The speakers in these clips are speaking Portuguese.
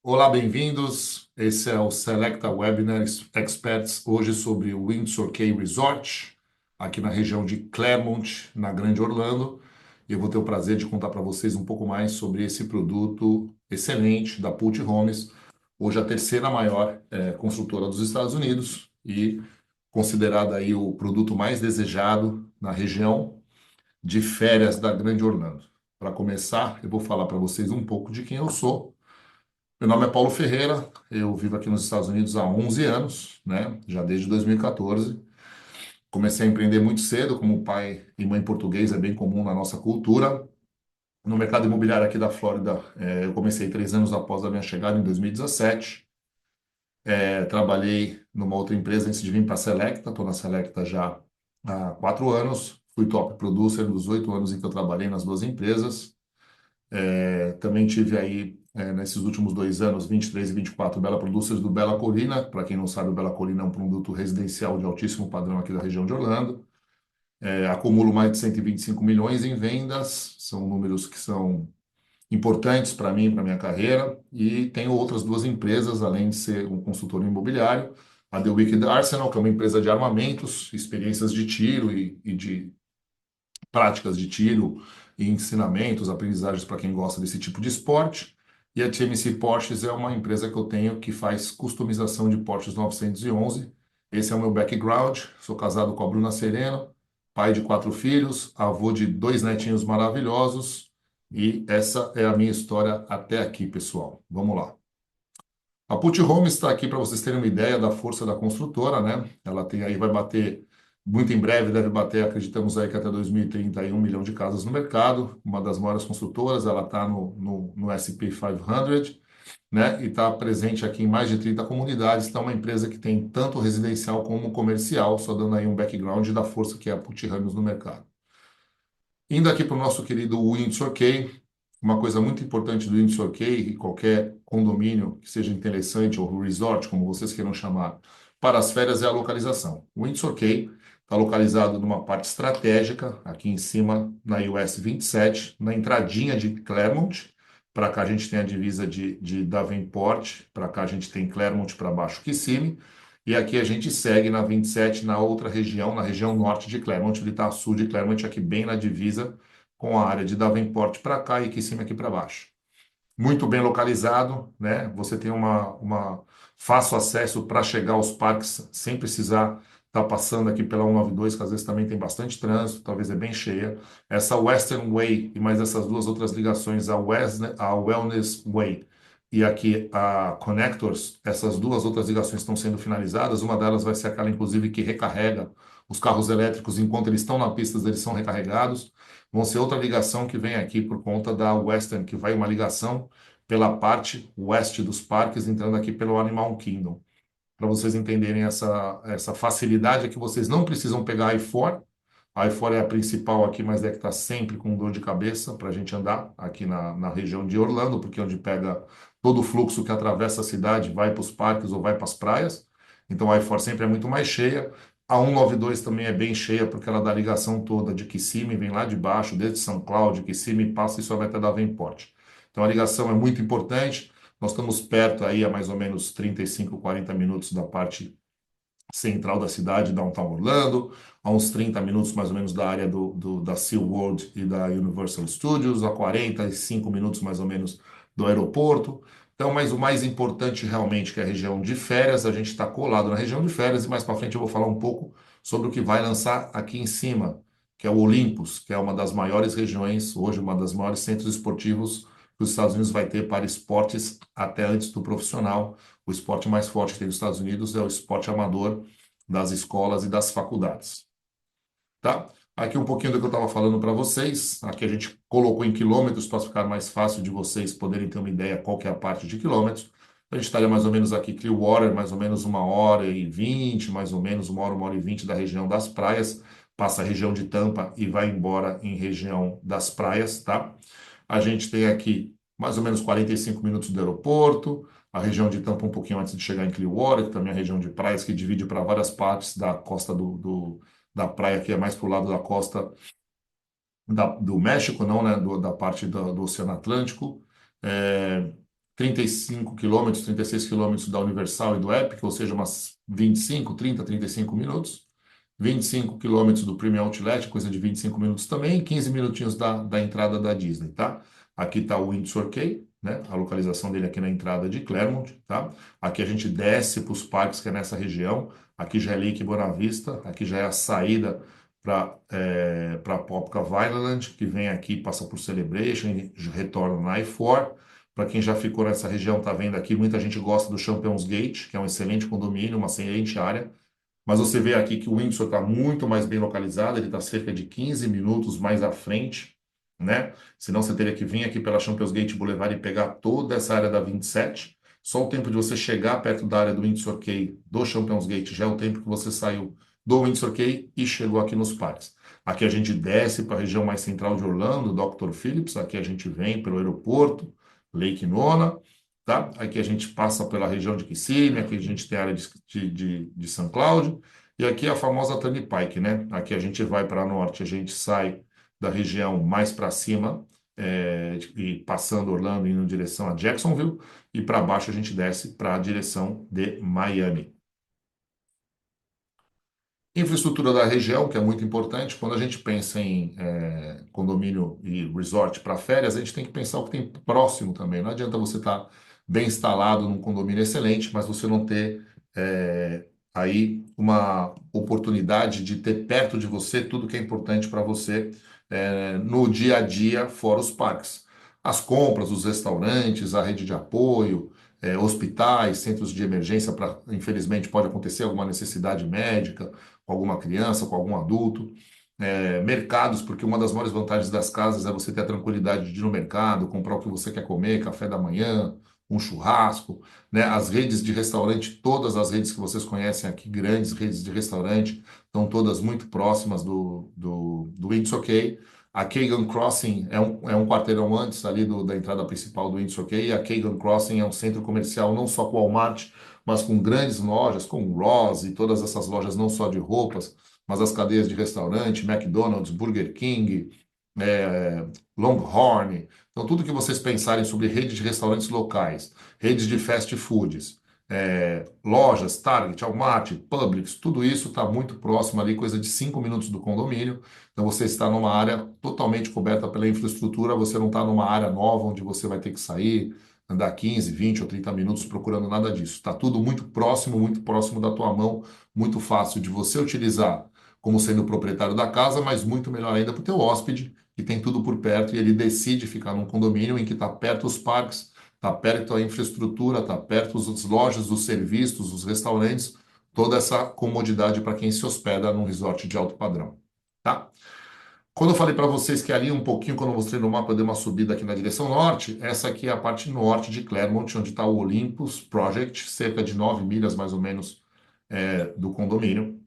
Olá, bem-vindos. Esse é o Selecta Webinar Experts, hoje sobre o Windsor Cay Resort, aqui na região de Claremont, na Grande Orlando. E eu vou ter o prazer de contar para vocês um pouco mais sobre esse produto excelente da Pulte Homes, hoje a terceira maior construtora dos Estados Unidos e considerada aí o produto mais desejado na região de férias da Grande Orlando. Para começar, eu vou falar para vocês um pouco de quem eu sou. Meu nome é Paulo Ferreira, eu vivo aqui nos Estados Unidos há 11 anos, né? Já desde 2014. Comecei a empreender muito cedo, como pai e mãe português, é bem comum na nossa cultura. No mercado imobiliário aqui da Flórida, eu comecei 3 anos após a minha chegada, em 2017. Trabalhei numa outra empresa antes de vir para a Selecta, estou na Selecta já há 4 anos. Fui top producer dos 8 anos em que eu trabalhei nas duas empresas. Também tive aí, nesses últimos 2 anos, 23 e 24, Bela Producers do Bela Colina. Para quem não sabe, o Bela Colina é um produto residencial de altíssimo padrão aqui da região de Orlando. Acumulo mais de 125 milhões em vendas, são números que são importantes para mim, para minha carreira. E tenho outras duas empresas, além de ser um consultor imobiliário. A The Wicked Arsenal, que é uma empresa de armamentos, experiências de tiro e de práticas de tiro e ensinamentos, aprendizagens para quem gosta desse tipo de esporte. E a TMC Porsches é uma empresa que eu tenho que faz customização de Porsches 911. Esse é o meu background. Sou casado com a Bruna Sereno, pai de 4 filhos, avô de 2 netinhos maravilhosos. E essa é a minha história até aqui, pessoal. Vamos lá. A Put Home está aqui para vocês terem uma ideia da força da construtora, né? Ela tem aí, vai bater, muito em breve, deve bater, acreditamos aí que até 2030, aí 1 milhão de casas no mercado, uma das maiores construtoras, ela está no S&P 500, né? E está presente aqui em mais de 30 comunidades, então é uma empresa que tem tanto residencial como comercial, só dando aí um background da força que é a Put Homes no mercado. Indo aqui para o nosso querido Windsor Cay, uma coisa muito importante do Windsor Cay e qualquer condomínio que seja interessante ou resort, como vocês queiram chamar, para as férias é a localização. O Windsor Cay está localizado numa parte estratégica, aqui em cima, na US 27, na entradinha de Claremont. Para cá a gente tem a divisa de Davenport, para cá a gente tem Claremont, para baixo Kissimmee. E aqui a gente segue na 27, na outra região, na região norte de Claremont. Ele está a sul de Claremont, aqui bem na divisa com a área de Davenport para cá e Kissimmee aqui para baixo. Muito bem localizado, né? Você tem uma fácil acesso para chegar aos parques sem precisar estar passando aqui pela 192, que às vezes também tem bastante trânsito, talvez é bem cheia. Essa Western Way e mais essas duas outras ligações, a Wellness Way e aqui a Connectors, essas duas outras ligações estão sendo finalizadas. Uma delas vai ser aquela, inclusive, que recarrega os carros elétricos enquanto eles estão na pista, eles são recarregados. Vão ser outra ligação que vem aqui por conta da Western, que vai uma ligação pela parte oeste dos parques, entrando aqui pelo Animal Kingdom. Para vocês entenderem essa facilidade, é que vocês não precisam pegar a I-4. A I-4 é a principal aqui, mas é que está sempre com dor de cabeça para a gente andar aqui na região de Orlando, porque é onde pega todo o fluxo que atravessa a cidade, vai para os parques ou vai para as praias. Então a I-4 sempre é muito mais cheia. A 192 também é bem cheia, porque ela dá a ligação toda de Kissimmee, vem lá de baixo, desde São Cláudio, Kissimmee, passa e só vai até Davenport. Então a ligação é muito importante. Nós estamos perto aí, a mais ou menos 35, 40 minutos da parte central da cidade, Downtown Orlando, a uns 30 minutos mais ou menos da área da SeaWorld e da Universal Studios, a 45 minutos mais ou menos do aeroporto. Então, mas o mais importante realmente, que é a região de férias, a gente está colado na região de férias e mais para frente eu vou falar um pouco sobre o que vai lançar aqui em cima, que é o Olympus, que é uma das maiores regiões, hoje uma das maiores centros esportivos que os Estados Unidos vai ter para esportes até antes do profissional. O esporte mais forte que tem nos Estados Unidos é o esporte amador das escolas e das faculdades. Tá? Aqui um pouquinho do que eu estava falando para vocês. Aqui a gente colocou em quilômetros para ficar mais fácil de vocês poderem ter uma ideia qual que é a parte de quilômetros. A gente estaria mais ou menos aqui, Clearwater, mais ou menos 1h20, mais ou menos 1h20 da região das praias. Passa a região de Tampa e vai embora em região das praias, tá? A gente tem aqui mais ou menos 45 minutos do aeroporto, a região de Tampa um pouquinho antes de chegar em Clearwater, que também é a região de praias que divide para várias partes da costa da praia, que é mais para o lado da costa do México, não, né? Da parte do Oceano Atlântico. É, 35 quilômetros, 36 quilômetros da Universal e do Epic, ou seja, umas 25, 30, 35 minutos. 25 quilômetros do Premium Outlet, coisa de 25 minutos também, e 15 minutinhos da entrada da Disney, tá? Aqui está o Windsor Quay, né? A localização dele aqui na entrada de Claremont, tá? Aqui a gente desce para os parques que é nessa região. Aqui já é Lake Buena Vista, aqui já é a saída para Popka Island, que vem aqui, passa por Celebration, e retorna na I-4. Para quem já ficou nessa região, tá vendo aqui, muita gente gosta do Champions Gate, que é um excelente condomínio, uma excelente área. Mas você vê aqui que o Windsor está muito mais bem localizado, ele está cerca de 15 minutos mais à frente, né? Senão você teria que vir aqui pela Champions Gate Boulevard e pegar toda essa área da 27. Só o tempo de você chegar perto da área do Windsor Quay, do Champions Gate, já é o tempo que você saiu do Windsor Quay e chegou aqui nos parques. Aqui a gente desce para a região mais central de Orlando, Dr. Phillips, aqui a gente vem pelo aeroporto, Lake Nona, tá? Aqui a gente passa pela região de Kissimmee, aqui a gente tem a área de São Cláudio, e aqui a famosa Turnpike, né? Aqui a gente vai para norte, a gente sai da região mais para cima, e passando Orlando, indo em direção a Jacksonville, e para baixo a gente desce para a direção de Miami. Infraestrutura da região, que é muito importante, quando a gente pensa em condomínio e resort para férias, a gente tem que pensar o que tem próximo também. Não adianta você estar bem instalado num condomínio excelente, mas você não ter aí uma oportunidade de ter perto de você tudo que é importante para você no dia a dia, fora os parques. As compras, os restaurantes, a rede de apoio, hospitais, centros de emergência, para, infelizmente, pode acontecer alguma necessidade médica com alguma criança, com algum adulto. Mercados, porque uma das maiores vantagens das casas é você ter a tranquilidade de ir no mercado, comprar o que você quer comer, café da manhã, um churrasco, né? As redes de restaurante, todas as redes que vocês conhecem aqui, grandes redes de restaurante, estão todas muito próximas do Windsor Quay. A Kagan Crossing é um quarteirão antes ali da entrada principal do Windsor Quay. E a Kagan Crossing é um centro comercial não só com Walmart, mas com grandes lojas, como Ross e todas essas lojas não só de roupas, mas as cadeias de restaurante, McDonald's, Burger King, Longhorn. Então, tudo que vocês pensarem sobre redes de restaurantes locais, redes de fast foods, lojas, Target, Walmart, Publix, tudo isso está muito próximo ali, coisa de 5 minutos do condomínio. Então, você está numa área totalmente coberta pela infraestrutura, você não está numa área nova onde você vai ter que sair, andar 15, 20 ou 30 minutos procurando nada disso. Está tudo muito próximo da tua mão, muito fácil de você utilizar como sendo o proprietário da casa, mas muito melhor ainda para o teu hóspede, que tem tudo por perto e ele decide ficar num condomínio em que está perto os parques, está perto a infraestrutura, está perto as lojas, os serviços, os restaurantes, toda essa comodidade para quem se hospeda num resort de alto padrão, tá? Quando eu falei para vocês que ali um pouquinho, quando eu mostrei no mapa, eu dei uma subida aqui na direção norte, essa aqui é a parte norte de Claremont, onde está o Olympus Project, cerca de 9 milhas mais ou menos do condomínio.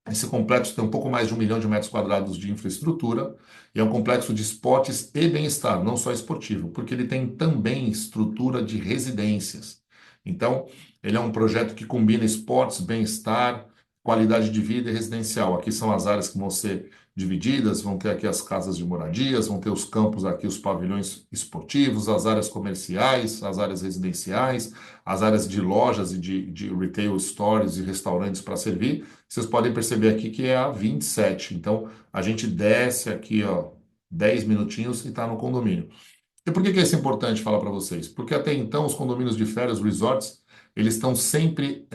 Esse complexo tem um pouco mais de 1 milhão de metros quadrados de infraestrutura e é um complexo de esportes e bem-estar, não só esportivo, porque ele tem também estrutura de residências. Então, ele é um projeto que combina esportes, bem-estar, qualidade de vida e residencial. Aqui são as áreas que vão ser divididas, vão ter aqui as casas de moradias, vão ter os campos aqui, os pavilhões esportivos, as áreas comerciais, as áreas residenciais, as áreas de lojas e de retail stores e restaurantes para servir. Vocês podem perceber aqui que é a 27. Então, a gente desce aqui, ó, 10 minutinhos e está no condomínio. E por que isso é importante falar para vocês? Porque até então, os condomínios de férias, os resorts, eles estão sempre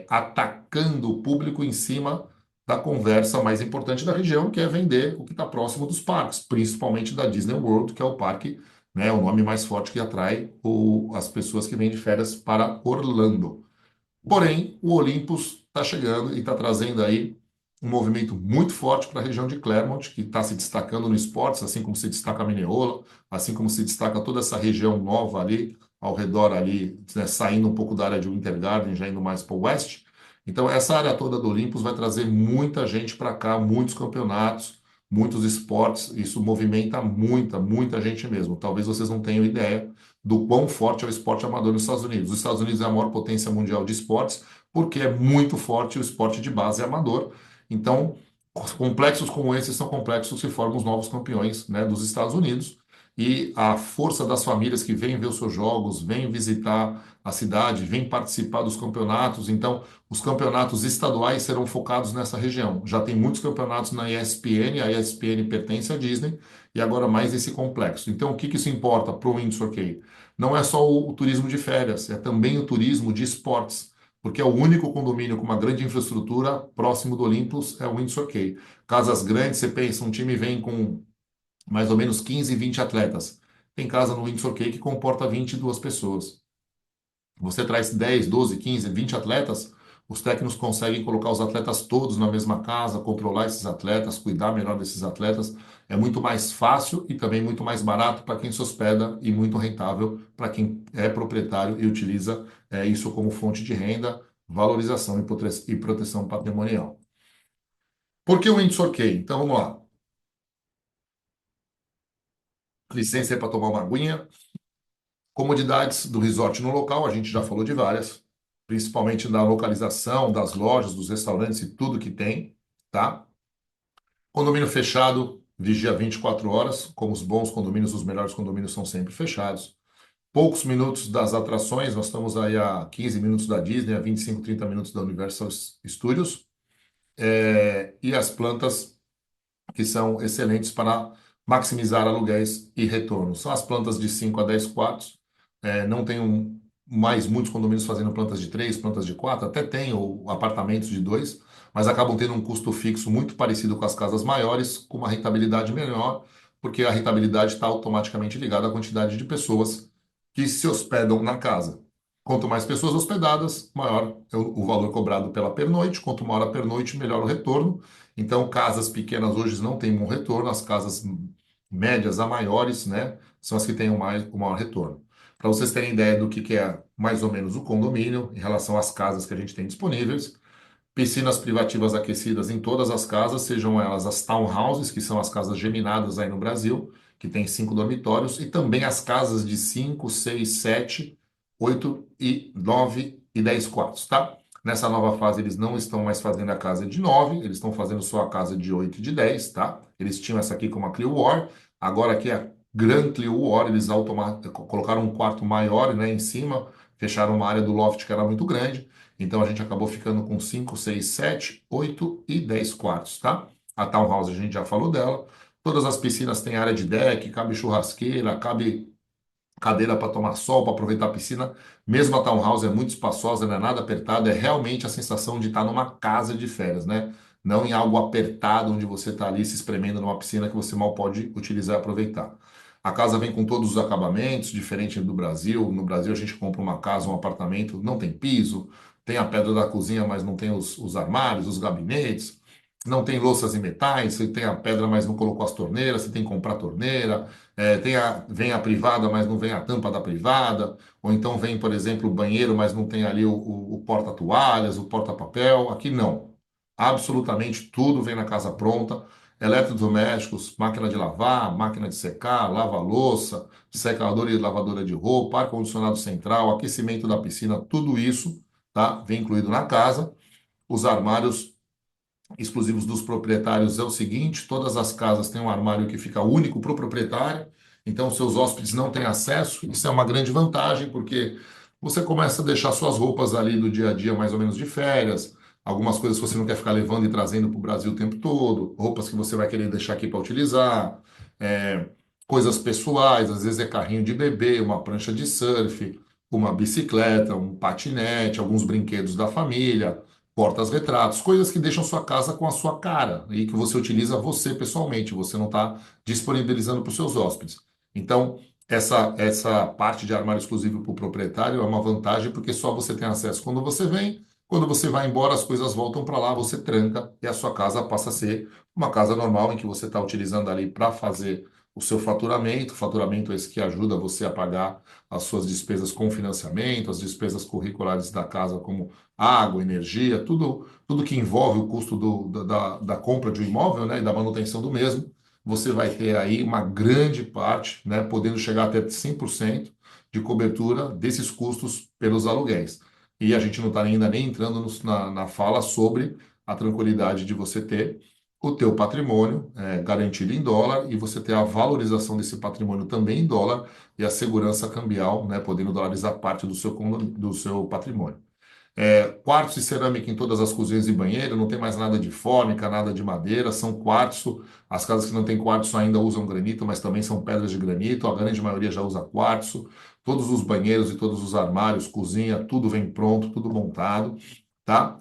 atacando o público em cima da conversa mais importante da região, que é vender o que está próximo dos parques, principalmente da Disney World, que é o parque, né, o nome mais forte que atrai as pessoas que vêm de férias para Orlando. Porém, o Olympus está chegando e está trazendo aí um movimento muito forte para a região de Claremont, que está se destacando no esportes, assim como se destaca a Mineola, assim como se destaca toda essa região nova ali, ao redor ali, né, saindo um pouco da área de Winter Garden, já indo mais para o oeste. Então, essa área toda do Olympus vai trazer muita gente para cá, muitos campeonatos, muitos esportes. Isso movimenta muita gente mesmo. Talvez vocês não tenham ideia do quão forte é o esporte amador nos Estados Unidos. Os Estados Unidos é a maior potência mundial de esportes, porque é muito forte o esporte de base amador. Então, complexos como esses são complexos que formam os novos campeões, né, dos Estados Unidos. e a força das famílias que vêm ver os seus jogos, vêm visitar a cidade, vêm participar dos campeonatos. Então, os campeonatos estaduais serão focados nessa região. Já tem muitos campeonatos na ESPN, a ESPN pertence à Disney, e agora mais esse complexo. Então, o que que isso importa para o Windsor Key? Não é só o turismo de férias, é também o turismo de esportes, porque é o único condomínio com uma grande infraestrutura próximo do Olympus, é o Windsor Key. Casas grandes, você pensa, um time vem com mais ou menos 15, 20 atletas. Tem casa no Windsor Key que comporta 22 pessoas. Você traz 10, 12, 15, 20 atletas, os técnicos conseguem colocar os atletas todos na mesma casa, controlar esses atletas, cuidar melhor desses atletas. É muito mais fácil e também muito mais barato para quem se hospeda e muito rentável para quem é proprietário e utiliza isso como fonte de renda, valorização e proteção patrimonial. Por que o Windsor Key? Então vamos lá. Licença aí para tomar uma aguinha. Comodidades do resort no local, a gente já falou de várias, principalmente da localização, das lojas, dos restaurantes e tudo que tem, tá? Condomínio fechado, vigia 24 horas, como os bons condomínios, os melhores condomínios são sempre fechados. Poucos minutos das atrações, nós estamos aí a 15 minutos da Disney, a 25, 30 minutos da Universal Studios, e as plantas que são excelentes para maximizar aluguéis e retornos. São as plantas de 5 a 10 quartos. Não tem mais muitos condomínios fazendo plantas de 3, plantas de 4, até tem apartamentos de 2, mas acabam tendo um custo fixo muito parecido com as casas maiores, com uma rentabilidade melhor, porque a rentabilidade está automaticamente ligada à quantidade de pessoas que se hospedam na casa. Quanto mais pessoas hospedadas, maior é o valor cobrado pela pernoite. Quanto maior a pernoite, melhor o retorno. Então, casas pequenas hoje não têm bom retorno, as casas médias a maiores, né, são as que têm o maior retorno. Para vocês terem ideia do que é mais ou menos o condomínio em relação às casas que a gente tem disponíveis, piscinas privativas aquecidas em todas as casas, sejam elas as townhouses, que são as casas geminadas aí no Brasil, que tem 5 dormitórios, e também as casas de 5, 6, 7, 8 e 9 e 10 quartos, tá? Nessa nova fase, eles não estão mais fazendo a casa de 9, eles estão fazendo só a casa de 8 e de 10, tá? Eles tinham essa aqui como a Clio War, agora aqui é a Grand Clio War, eles colocaram um quarto maior, né, em cima, fecharam uma área do loft que era muito grande, então a gente acabou ficando com 5, 6, 7, 8 e 10 quartos, tá? A townhouse a gente já falou dela. Todas as piscinas têm área de deck, cabe churrasqueira, cabe cadeira para tomar sol, para aproveitar a piscina. Mesmo a townhouse é muito espaçosa, não é nada apertada, é realmente a sensação de estar numa casa de férias, né? Não em algo apertado onde você está ali se espremendo numa piscina que você mal pode utilizar e aproveitar. A casa vem com todos os acabamentos, diferente do Brasil. No Brasil a gente compra uma casa, um apartamento, não tem piso, tem a pedra da cozinha, mas não tem os armários, os gabinetes, não tem louças e metais, você tem a pedra, mas não colocou as torneiras, você tem que comprar torneira. Vem a privada, mas não vem a tampa da privada, ou então vem, por exemplo, o banheiro, mas não tem ali o porta-toalhas, o porta-papel. Aqui não. Absolutamente tudo vem na casa pronta. Eletrodomésticos, máquina de lavar, máquina de secar, lava-louça, secador e lavadora de roupa, ar-condicionado central, aquecimento da piscina, tudo isso, tá? Vem incluído na casa. Os armários exclusivos dos proprietários é o seguinte: todas as casas têm um armário que fica único para o proprietário, então seus hóspedes não têm acesso. Isso é uma grande vantagem, porque você começa a deixar suas roupas ali do dia a dia, mais ou menos de férias, algumas coisas que você não quer ficar levando e trazendo para o Brasil o tempo todo, roupas que você vai querer deixar aqui para utilizar, é, coisas pessoais, às vezes é carrinho de bebê, uma prancha de surf, uma bicicleta, um patinete, alguns brinquedos da família, portas-retratos, coisas que deixam sua casa com a sua cara e que você utiliza você pessoalmente, você não está disponibilizando para os seus hóspedes. Então, essa parte de armário exclusivo para o proprietário é uma vantagem porque só você tem acesso quando você vem. Quando você vai embora, as coisas voltam para lá, você tranca e a sua casa passa a ser uma casa normal em que você está utilizando ali para fazer o seu faturamento. Faturamento é esse que ajuda você a pagar as suas despesas com financiamento, as despesas curriculares da casa, como água, energia, tudo que envolve o custo da compra de um imóvel, né, e da manutenção do mesmo. Você vai ter aí uma grande parte, né, podendo chegar até 100% de cobertura desses custos pelos aluguéis. E a gente não está ainda nem entrando na fala sobre a tranquilidade de você ter o teu patrimônio garantido em dólar e você ter a valorização desse patrimônio também em dólar e a segurança cambial, né, podendo dolarizar parte do seu patrimônio. Quartzo e cerâmica em todas as cozinhas e banheiros, não tem mais nada de fórmica, nada de madeira, são quartzo. As casas que não têm quartzo ainda usam granito, mas também são pedras de granito, a grande maioria já usa quartzo. Todos os banheiros e todos os armários, cozinha, tudo vem pronto, tudo montado, tá?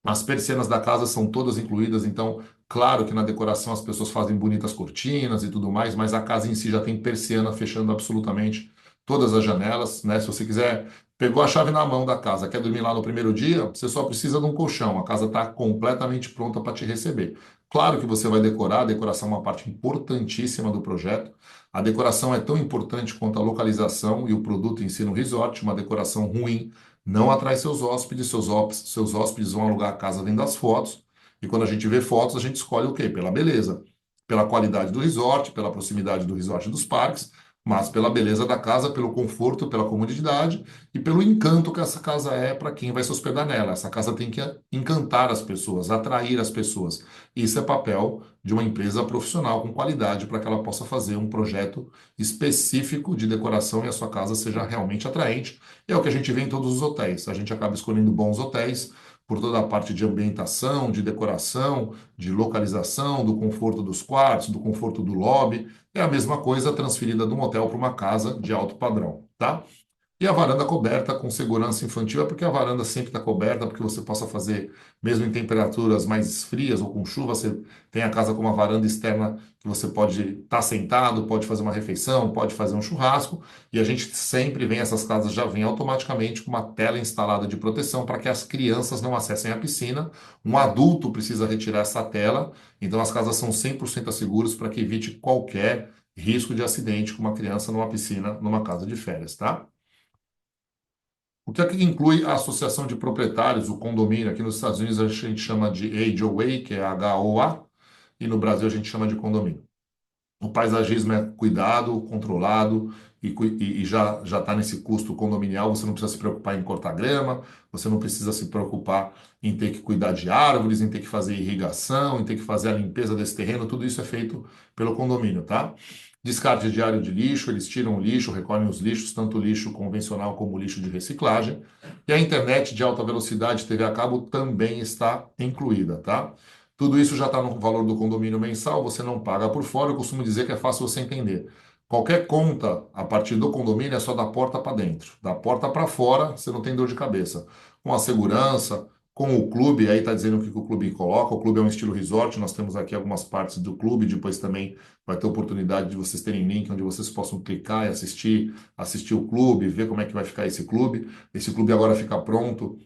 As persianas da casa são todas incluídas, então, claro que na decoração as pessoas fazem bonitas cortinas e tudo mais, mas a casa em si já tem persiana fechando absolutamente todas as janelas, né? Se você quiser, pegou a chave na mão da casa, quer dormir lá no primeiro dia, você só precisa de um colchão, a casa está completamente pronta para te receber. Claro que você vai decorar, a decoração é uma parte importantíssima do projeto. A decoração é tão importante quanto a localização e o produto em si no resort. Uma decoração ruim não atrai seus hóspedes, seus hóspedes vão alugar a casa vendo as fotos, e quando a gente vê fotos, a gente escolhe o quê? Pela beleza, pela qualidade do resort, pela proximidade do resort e dos parques, mas pela beleza da casa, pelo conforto, pela comodidade e pelo encanto que essa casa é para quem vai se hospedar nela. Essa casa tem que encantar as pessoas, atrair as pessoas. Isso é papel de uma empresa profissional com qualidade para que ela possa fazer um projeto específico de decoração e a sua casa seja realmente atraente. E é o que a gente vê em todos os hotéis. A gente acaba escolhendo bons hotéis por toda a parte de ambientação, de decoração, de localização, do conforto dos quartos, do conforto do lobby. É a mesma coisa transferida de um hotel para uma casa de alto padrão, tá? E a varanda coberta com segurança infantil é porque a varanda sempre está coberta, porque você possa fazer, mesmo em temperaturas mais frias ou com chuva, você tem a casa com uma varanda externa que você pode estar sentado, pode fazer uma refeição, pode fazer um churrasco. E a gente sempre vem, essas casas já vêm automaticamente com uma tela instalada de proteção para que as crianças não acessem a piscina. Um adulto precisa retirar essa tela, então as casas são 100% seguras para que evite qualquer risco de acidente com uma criança numa piscina, numa casa de férias, tá? O que é que inclui a associação de proprietários, o condomínio? Aqui nos Estados Unidos a gente chama de HOA, que é HOA, e no Brasil a gente chama de condomínio. O paisagismo é cuidado, controlado e já está nesse custo condominial. Você não precisa se preocupar em cortar grama, você não precisa se preocupar em ter que cuidar de árvores, em ter que fazer irrigação, em ter que fazer a limpeza desse terreno. Tudo isso é feito pelo condomínio, tá? Descarte diário de lixo, eles tiram o lixo, recolhem os lixos, tanto o lixo convencional como o lixo de reciclagem. E a internet de alta velocidade, TV a cabo, também está incluída, tá? Tudo isso já está no valor do condomínio mensal, você não paga por fora. Eu costumo dizer que é fácil você entender. Qualquer conta a partir do condomínio é só da porta para dentro. Da porta para fora, você não tem dor de cabeça. Com a segurança, com o clube, aí está dizendo o que o clube coloca. O clube é um estilo resort, nós temos aqui algumas partes do clube, depois também vai ter oportunidade de vocês terem link onde vocês possam clicar e assistir o clube, ver como é que vai ficar esse clube. Esse clube agora fica pronto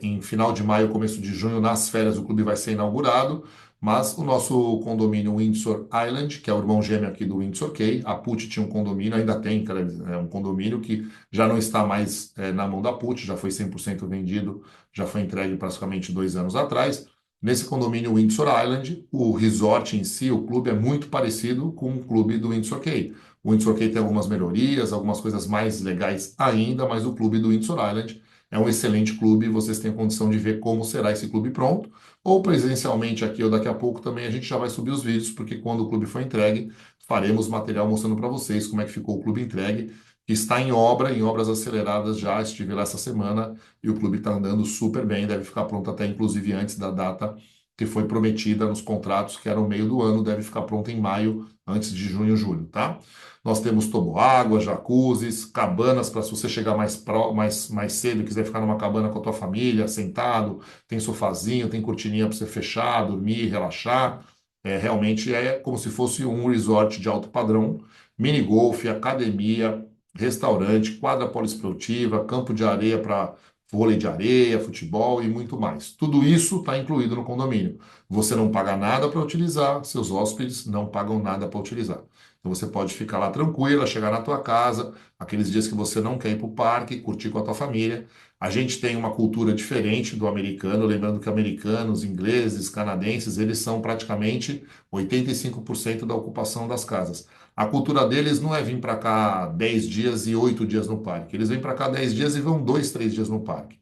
em final de maio, começo de junho, nas férias, o clube vai ser inaugurado, mas o nosso condomínio Windsor Island, que é o irmão gêmeo aqui do Windsor Key, a PUT tinha um condomínio, ainda tem, cara, um condomínio que já não está mais na mão da PUT, já foi 100% vendido, já foi entregue praticamente 2 anos atrás. Nesse condomínio Windsor Island, o resort em si, o clube é muito parecido com o clube do Windsor Key. O Windsor Key tem algumas melhorias, algumas coisas mais legais ainda, mas o clube do Windsor Island é um excelente clube, vocês têm condição de ver como será esse clube pronto, ou presencialmente aqui ou daqui a pouco também a gente já vai subir os vídeos, porque quando o clube for entregue, faremos material mostrando para vocês como é que ficou o clube entregue, que está em obra, em obras aceleradas já, estive lá essa semana e o clube está andando super bem, deve ficar pronto até inclusive antes da data que foi prometida nos contratos, que era o meio do ano, deve ficar pronto em maio, antes de junho, julho, tá? Nós temos toboágua, jacuzzis, cabanas para se você chegar mais cedo e quiser ficar numa cabana com a tua família, sentado, tem sofazinho, tem cortininha para você fechar, dormir, relaxar. Realmente é como se fosse um resort de alto padrão, mini golf, academia, restaurante, quadra poliesportiva, campo de areia para vôlei de areia, futebol e muito mais. Tudo isso está incluído no condomínio. Você não paga nada para utilizar, seus hóspedes não pagam nada para utilizar. Então você pode ficar lá tranquila, chegar na tua casa, aqueles dias que você não quer ir para o parque, curtir com a tua família. A gente tem uma cultura diferente do americano, lembrando que americanos, ingleses, canadenses, eles são praticamente 85% da ocupação das casas. A cultura deles não é vir para cá 10 dias e 8 dias no parque. Eles vêm para cá 10 dias e vão 2, 3 dias no parque.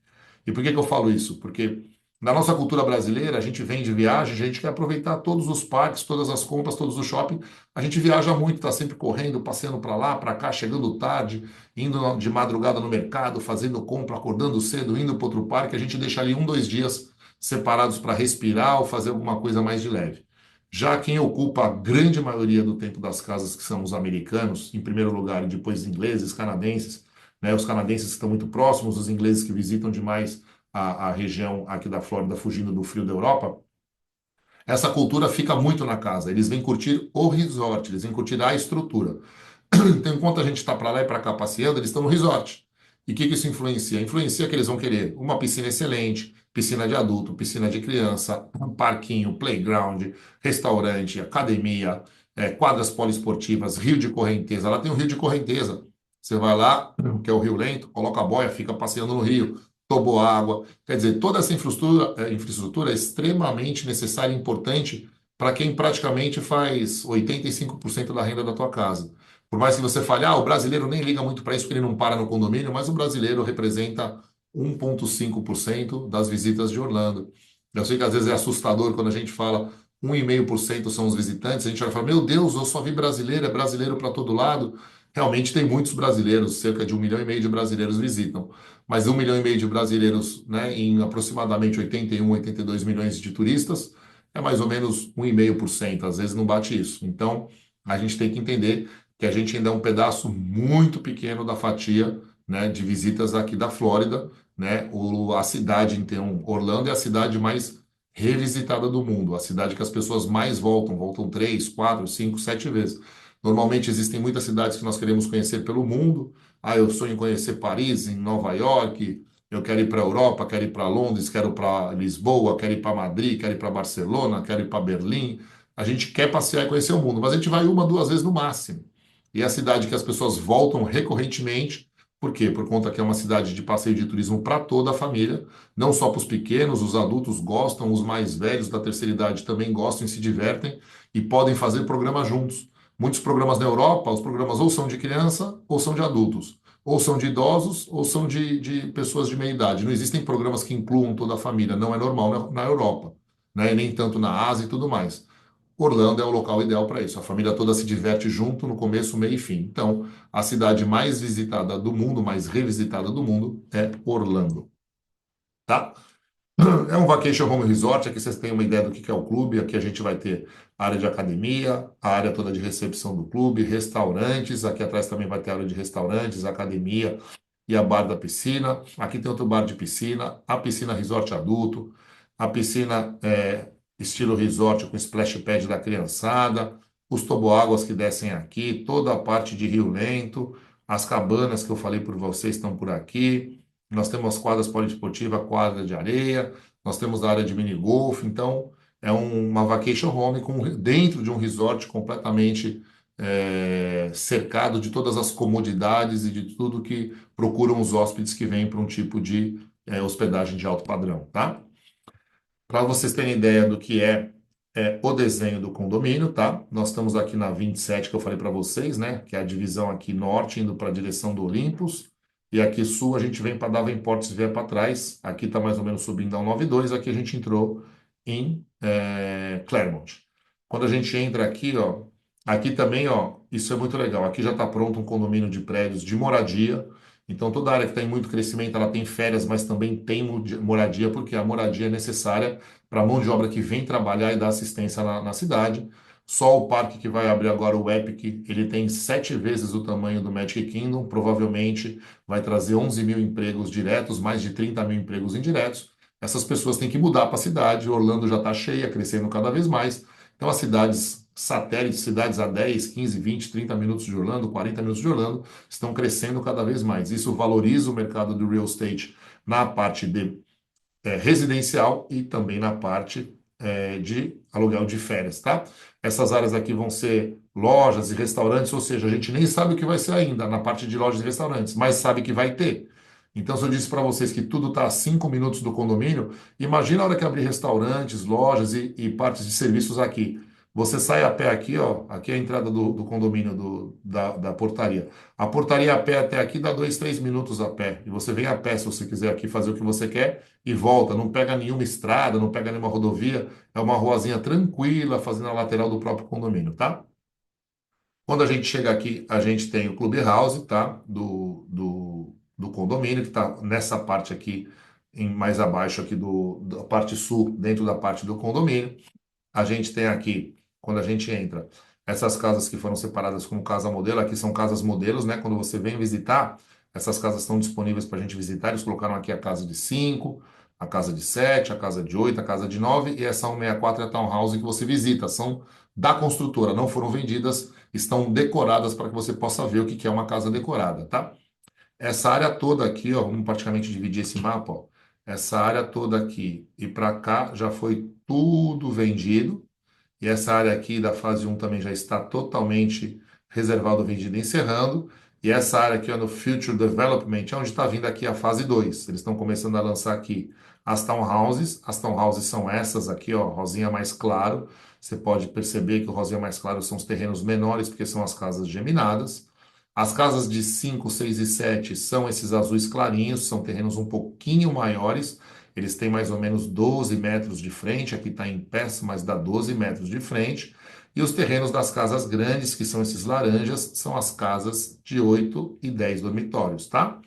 E por que que eu falo isso? Porque Na nossa cultura brasileira, a gente vem de viagem, a gente quer aproveitar todos os parques, todas as compras, todos os shopping. A gente viaja muito, está sempre correndo, passeando para lá, para cá, chegando tarde, indo de madrugada no mercado, fazendo compra, acordando cedo, indo para outro parque. A gente deixa ali 1, 2 dias separados para respirar ou fazer alguma coisa mais de leve. Já quem ocupa a grande maioria do tempo das casas, que são os americanos, em primeiro lugar, e depois ingleses, canadenses, né? Os canadenses que estão muito próximos, os ingleses que visitam demais a região aqui da Flórida, fugindo do frio da Europa, essa cultura fica muito na casa. Eles vêm curtir o resort, eles vêm curtir a estrutura. Então, enquanto a gente está para lá e para cá passeando, eles estão no resort. E o que isso influencia? Influencia que eles vão querer uma piscina excelente, piscina de adulto, piscina de criança, um parquinho, playground, restaurante, academia, quadras poliesportivas, rio de correnteza. Lá tem o rio de correnteza. Você vai lá, que é o Rio Lento, coloca a boia, fica passeando no rio, toboágua. Quer dizer, toda essa infraestrutura é extremamente necessária e importante para quem praticamente faz 85% da renda da tua casa. Por mais que você fale, o brasileiro nem liga muito para isso porque ele não para no condomínio, mas o brasileiro representa 1,5% das visitas de Orlando. Eu sei que às vezes é assustador quando a gente fala 1,5% são os visitantes, a gente vai falar, meu Deus, eu só vi brasileiro, é brasileiro para todo lado. Realmente tem muitos brasileiros, cerca de 1,5 milhão de brasileiros visitam. Mas 1,5 milhão de brasileiros, né, em aproximadamente 81, 82 milhões de turistas, é mais ou menos 1,5%, às vezes não bate isso. Então, a gente tem que entender que a gente ainda é um pedaço muito pequeno da fatia, né, de visitas aqui da Flórida, né? A cidade, então, Orlando é a cidade mais revisitada do mundo, a cidade que as pessoas mais voltam, voltam 3, 4, 5, 7 vezes. Normalmente existem muitas cidades que nós queremos conhecer pelo mundo. Eu sonho em conhecer Paris, em Nova York, eu quero ir para a Europa, quero ir para Londres, quero ir para Lisboa, quero ir para Madrid, quero ir para Barcelona, quero ir para Berlim. A gente quer passear e conhecer o mundo, mas a gente vai 1, 2 vezes no máximo. E é a cidade que as pessoas voltam recorrentemente. Por quê? Por conta que é uma cidade de passeio de turismo para toda a família, não só para os pequenos, os adultos gostam, os mais velhos da terceira idade também gostam e se divertem e podem fazer programas juntos. Muitos programas na Europa, os programas ou são de criança ou são de adultos, ou são de idosos ou são de pessoas de meia idade. Não existem programas que incluam toda a família, não é normal na Europa, né? E nem tanto na Ásia e tudo mais. Orlando é o local ideal para isso. A família toda se diverte junto no começo, meio e fim. Então, a cidade mais visitada do mundo, mais revisitada do mundo, é Orlando, tá? É um vacation home resort, aqui vocês têm uma ideia do que é o clube. Aqui a gente vai ter a área de academia, a área toda de recepção do clube, restaurantes. Aqui atrás também vai ter a área de restaurantes, academia e a bar da piscina. Aqui tem outro bar de piscina, a piscina resort adulto, a piscina estilo resort com splash pad da criançada, os toboáguas que descem aqui, toda a parte de Rio Lento, as cabanas que eu falei por vocês estão por aqui. Nós temos quadras poliesportivas, quadra de areia, nós temos a área de mini golf, então é uma vacation home dentro de um resort completamente cercado de todas as comodidades e de tudo que procuram os hóspedes que vêm para um tipo de hospedagem de alto padrão, tá? Para vocês terem ideia do que é o desenho do condomínio, tá? Nós estamos aqui na 27 que eu falei para vocês, né? Que é a divisão aqui norte indo para a direção do Olympus. E aqui sul a gente vem para Davenport e vier para trás. Aqui está mais ou menos subindo ao 92. Aqui a gente entrou em Claremont. Quando a gente entra aqui, ó, aqui também, ó, isso é muito legal. Aqui já está pronto um condomínio de prédios de moradia. Então, toda área que tem muito crescimento, ela tem férias, mas também tem moradia, porque a moradia é necessária para a mão de obra que vem trabalhar e dar assistência na cidade. Só o parque que vai abrir agora, o Epic, ele tem 7 vezes o tamanho do Magic Kingdom, provavelmente vai trazer 11 mil empregos diretos, mais de 30 mil empregos indiretos. Essas pessoas têm que mudar para a cidade, Orlando já está cheia, crescendo cada vez mais. Então, as cidades satélites, cidades a 10, 15, 20, 30 minutos de Orlando, 40 minutos de Orlando, estão crescendo cada vez mais. Isso valoriza o mercado do real estate na parte de residencial e também na parte de aluguel de férias, tá? Essas áreas aqui vão ser lojas e restaurantes, ou seja, a gente nem sabe o que vai ser ainda na parte de lojas e restaurantes, mas sabe que vai ter. Então, se eu disse para vocês que tudo está a 5 minutos do condomínio, imagina a hora que abrir restaurantes, lojas e partes de serviços aqui. Você sai a pé aqui, ó. Aqui é a entrada do condomínio da portaria. A portaria a pé até aqui dá 2, 3 minutos a pé. E você vem a pé se você quiser aqui fazer o que você quer e volta. Não pega nenhuma estrada, não pega nenhuma rodovia. É uma ruazinha tranquila, fazendo a lateral do próprio condomínio, tá? Quando a gente chega aqui, a gente tem o Clubhouse, tá? Do condomínio, que está nessa parte aqui, mais abaixo aqui da parte sul, dentro da parte do condomínio. A gente tem aqui, quando a gente entra, essas casas que foram separadas como casa modelo, aqui são casas modelos, né? Quando você vem visitar, essas casas estão disponíveis para a gente visitar. Eles colocaram aqui a casa de 5, a casa de 7, a casa de 8, a casa de 9 e essa 164 é a townhouse que você visita. São da construtora, não foram vendidas, estão decoradas para que você possa ver o que é uma casa decorada, tá? Essa área toda aqui, ó, vamos praticamente dividir esse mapa, ó. Essa área toda aqui e para cá já foi tudo vendido. E essa área aqui da fase um também já está totalmente reservado, vendido e encerrando. E essa área aqui ó, no Future Development é onde está vindo aqui a fase 2. Eles estão começando a lançar aqui as townhouses. As townhouses são essas aqui, ó, rosinha mais claro. Você pode perceber que o rosinha mais claro são os terrenos menores, porque são as casas geminadas. As casas de 5, 6 e 7 são esses azuis clarinhos, são terrenos um pouquinho maiores. Eles têm mais ou menos 12 metros de frente, aqui está em pé, mas dá 12 metros de frente. E os terrenos das casas grandes, que são esses laranjas, são as casas de 8 e 10 dormitórios, tá?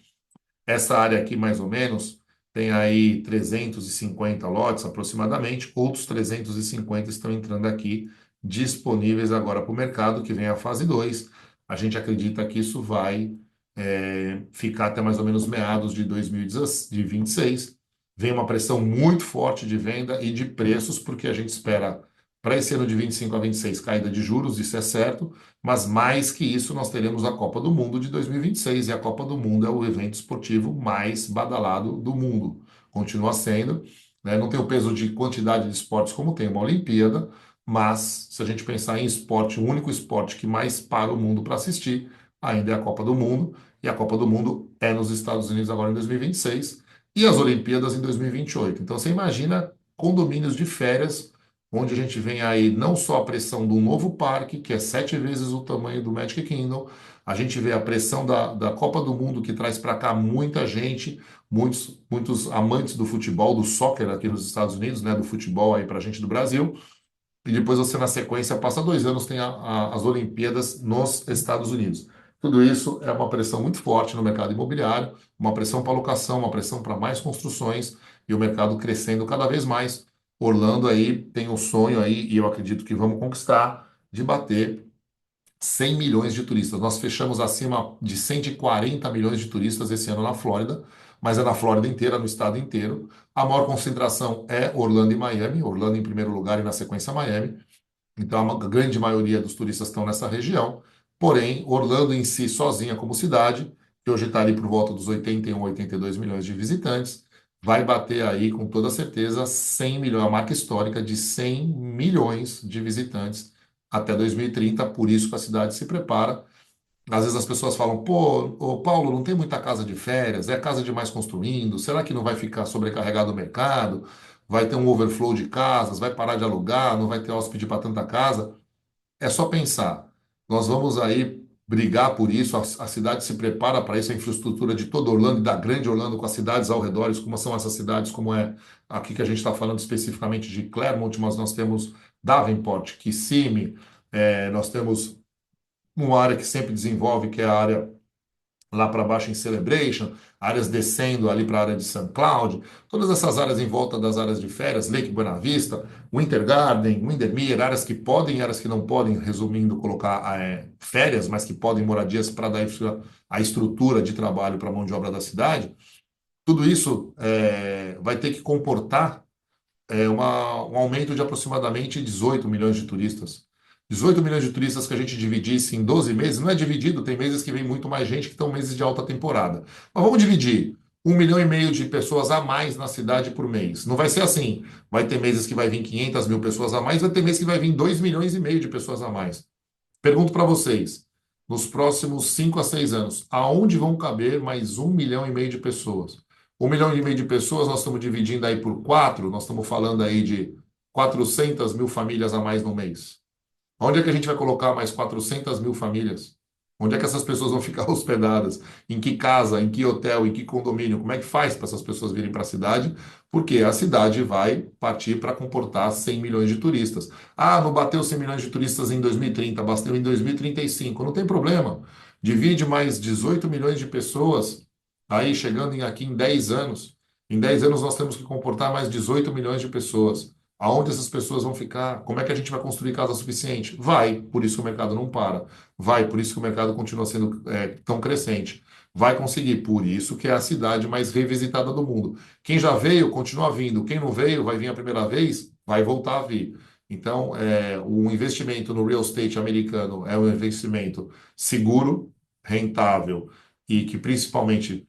Essa área aqui, mais ou menos, tem aí 350 lotes aproximadamente, outros 350 estão entrando aqui, disponíveis agora para o mercado, que vem a fase 2. A gente acredita que isso vai ficar até mais ou menos meados de 2026. Vem uma pressão muito forte de venda e de preços, porque a gente espera para esse ano de 25 a 26 caída de juros, isso é certo, mas mais que isso, nós teremos a Copa do Mundo de 2026, e a Copa do Mundo é o evento esportivo mais badalado do mundo. Continua sendo, né? Não tem o peso de quantidade de esportes como tem uma Olimpíada, mas se a gente pensar em esporte, o único esporte que mais para o mundo para assistir ainda é a Copa do Mundo, e a Copa do Mundo é nos Estados Unidos agora em 2026, e as Olimpíadas em 2028. Então você imagina condomínios de férias onde a gente vem aí não só a pressão do novo parque, que é 7 vezes o tamanho do Magic Kingdom, a gente vê a pressão da Copa do Mundo, que traz para cá muita gente, muitos amantes do futebol, do soccer aqui nos Estados Unidos, né, do futebol aí para a gente do Brasil, e depois você, na sequência, passa 2 anos, tem as Olimpíadas nos Estados Unidos. Tudo isso é uma pressão muito forte no mercado imobiliário, uma pressão para locação, uma pressão para mais construções e o mercado crescendo cada vez mais. Orlando aí tem um sonho aí, e eu acredito que vamos conquistar, de bater 100 milhões de turistas. Nós fechamos acima de 140 milhões de turistas esse ano na Flórida, mas é na Flórida inteira, no estado inteiro. A maior concentração é Orlando e Miami, Orlando em primeiro lugar e na sequência Miami. Então a grande maioria dos turistas estão nessa região. Porém, Orlando em si, sozinha como cidade, que hoje está ali por volta dos 81, 82 milhões de visitantes, vai bater aí com toda certeza 100 milhões, a marca histórica de 100 milhões de visitantes até 2030. Por isso que a cidade se prepara. Às vezes as pessoas falam, pô, ô Paulo, não tem muita casa de férias, é casa demais construindo, será que não vai ficar sobrecarregado o mercado? Vai ter um overflow de casas, vai parar de alugar, não vai ter hóspede para tanta casa? É só pensar. Nós vamos aí brigar por isso, a cidade se prepara para isso, a infraestrutura de todo Orlando e da grande Orlando com as cidades ao redor, como são essas cidades, como é aqui que a gente está falando especificamente de Claremont, mas nós temos Davenport, Kissimmee, nós temos uma área que sempre desenvolve, que é a área lá para baixo em Celebration, áreas descendo ali para a área de St. Cloud, todas essas áreas em volta das áreas de férias, Lake Buena Vista, Winter Garden, Windermere, áreas que podem e áreas que não podem, resumindo, colocar férias, mas que podem moradias para dar a estrutura de trabalho para a mão de obra da cidade. Tudo isso vai ter que comportar um aumento de aproximadamente 18 milhões de turistas. 18 milhões de turistas que a gente dividisse em 12 meses, não é dividido, tem meses que vem muito mais gente, que estão meses de alta temporada. Mas vamos dividir 1,5 milhão de pessoas a mais na cidade por mês. Não vai ser assim. Vai ter meses que vai vir 500 mil pessoas a mais, vai ter meses que vai vir 2,5 milhões de pessoas a mais. Pergunto para vocês, nos próximos 5 a 6 anos, aonde vão caber mais 1,5 milhão de pessoas? 1,5 milhão de pessoas, nós estamos dividindo aí por 4, nós estamos falando aí de 400 mil famílias a mais no mês. Onde é que a gente vai colocar mais 400 mil famílias? Onde é que essas pessoas vão ficar hospedadas? Em que casa, em que hotel, em que condomínio? Como é que faz para essas pessoas virem para a cidade? Porque a cidade vai partir para comportar 100 milhões de turistas. Ah, não bateu 100 milhões de turistas em 2030, bateu em 2035. Não tem problema. Divide mais 18 milhões de pessoas, aí chegando aqui em 10 anos. Em 10 anos nós temos que comportar mais 18 milhões de pessoas. Aonde essas pessoas vão ficar? Como é que a gente vai construir casa suficiente? Vai, por isso que o mercado não para. Vai, por isso que o mercado continua sendo tão crescente. Vai conseguir, por isso que é a cidade mais revisitada do mundo. Quem já veio, continua vindo. Quem não veio, vai vir a primeira vez, vai voltar a vir. Então, o investimento no real estate americano é um investimento seguro, rentável e que principalmente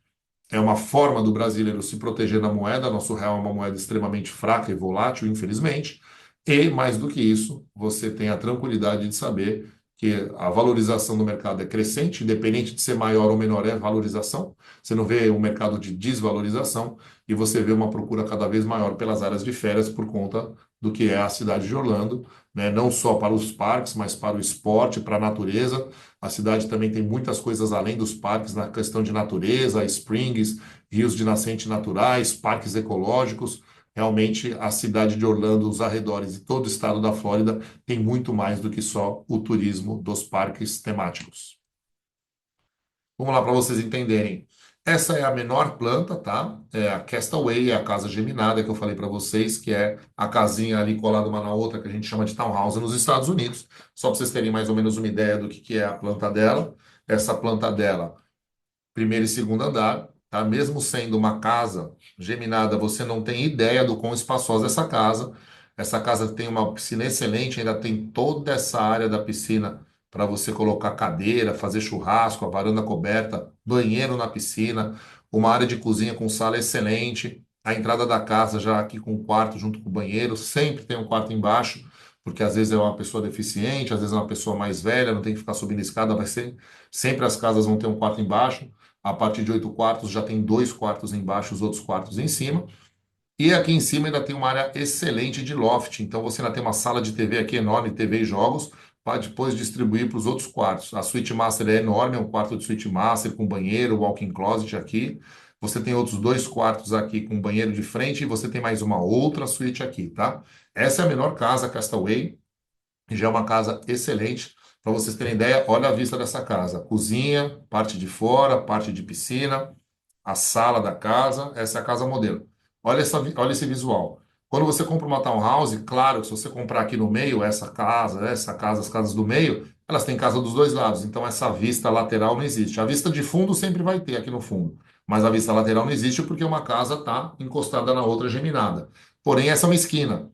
é uma forma do brasileiro se proteger da moeda. Nosso real é uma moeda extremamente fraca e volátil, infelizmente. E, mais do que isso, você tem a tranquilidade de saber que a valorização do mercado é crescente, independente de ser maior ou menor, é valorização. Você não vê um mercado de desvalorização e você vê uma procura cada vez maior pelas áreas de férias por conta do que é a cidade de Orlando, né? Não só para os parques, mas para o esporte, para a natureza. A cidade também tem muitas coisas além dos parques na questão de natureza, springs, rios de nascente naturais, parques ecológicos. Realmente, a cidade de Orlando, os arredores e todo o estado da Flórida tem muito mais do que só o turismo dos parques temáticos. Vamos lá para vocês entenderem. Essa é a menor planta, tá? É a Castaway, é a casa geminada que eu falei para vocês, que é a casinha ali colada uma na outra, que a gente chama de townhouse nos Estados Unidos. Só para vocês terem mais ou menos uma ideia do que é a planta dela. Essa planta dela, primeiro e segundo andar, tá? Mesmo sendo uma casa geminada, você não tem ideia do quão espaçosa é essa casa. Essa casa tem uma piscina excelente, ainda tem toda essa área da piscina para você colocar cadeira, fazer churrasco, a varanda coberta, banheiro na piscina, uma área de cozinha com sala excelente, a entrada da casa já aqui com o quarto junto com o banheiro, sempre tem um quarto embaixo, porque às vezes é uma pessoa deficiente, às vezes é uma pessoa mais velha, não tem que ficar subindo escada, vai ser, sempre as casas vão ter um quarto embaixo. A partir de 8 quartos já tem 2 quartos embaixo, os outros quartos em cima. E aqui em cima ainda tem uma área excelente de loft. Então você ainda tem uma sala de TV aqui enorme, TV e jogos, para depois distribuir para os outros quartos. A suíte master é enorme, é um quarto de suíte master com banheiro, walk-in closet aqui. Você tem outros 2 quartos aqui com banheiro de frente e você tem mais uma outra suíte aqui, tá? Essa é a menor casa Castaway, já é uma casa excelente. Para vocês terem ideia, olha a vista dessa casa. Cozinha, parte de fora, parte de piscina, a sala da casa. Essa é a casa modelo. Olha esse visual. Quando você compra uma townhouse, claro, se você comprar aqui no meio, essa casa, as casas do meio, elas têm casa dos dois lados. Então essa vista lateral não existe. A vista de fundo sempre vai ter aqui no fundo. Mas a vista lateral não existe porque uma casa está encostada na outra geminada. Porém, essa é uma esquina.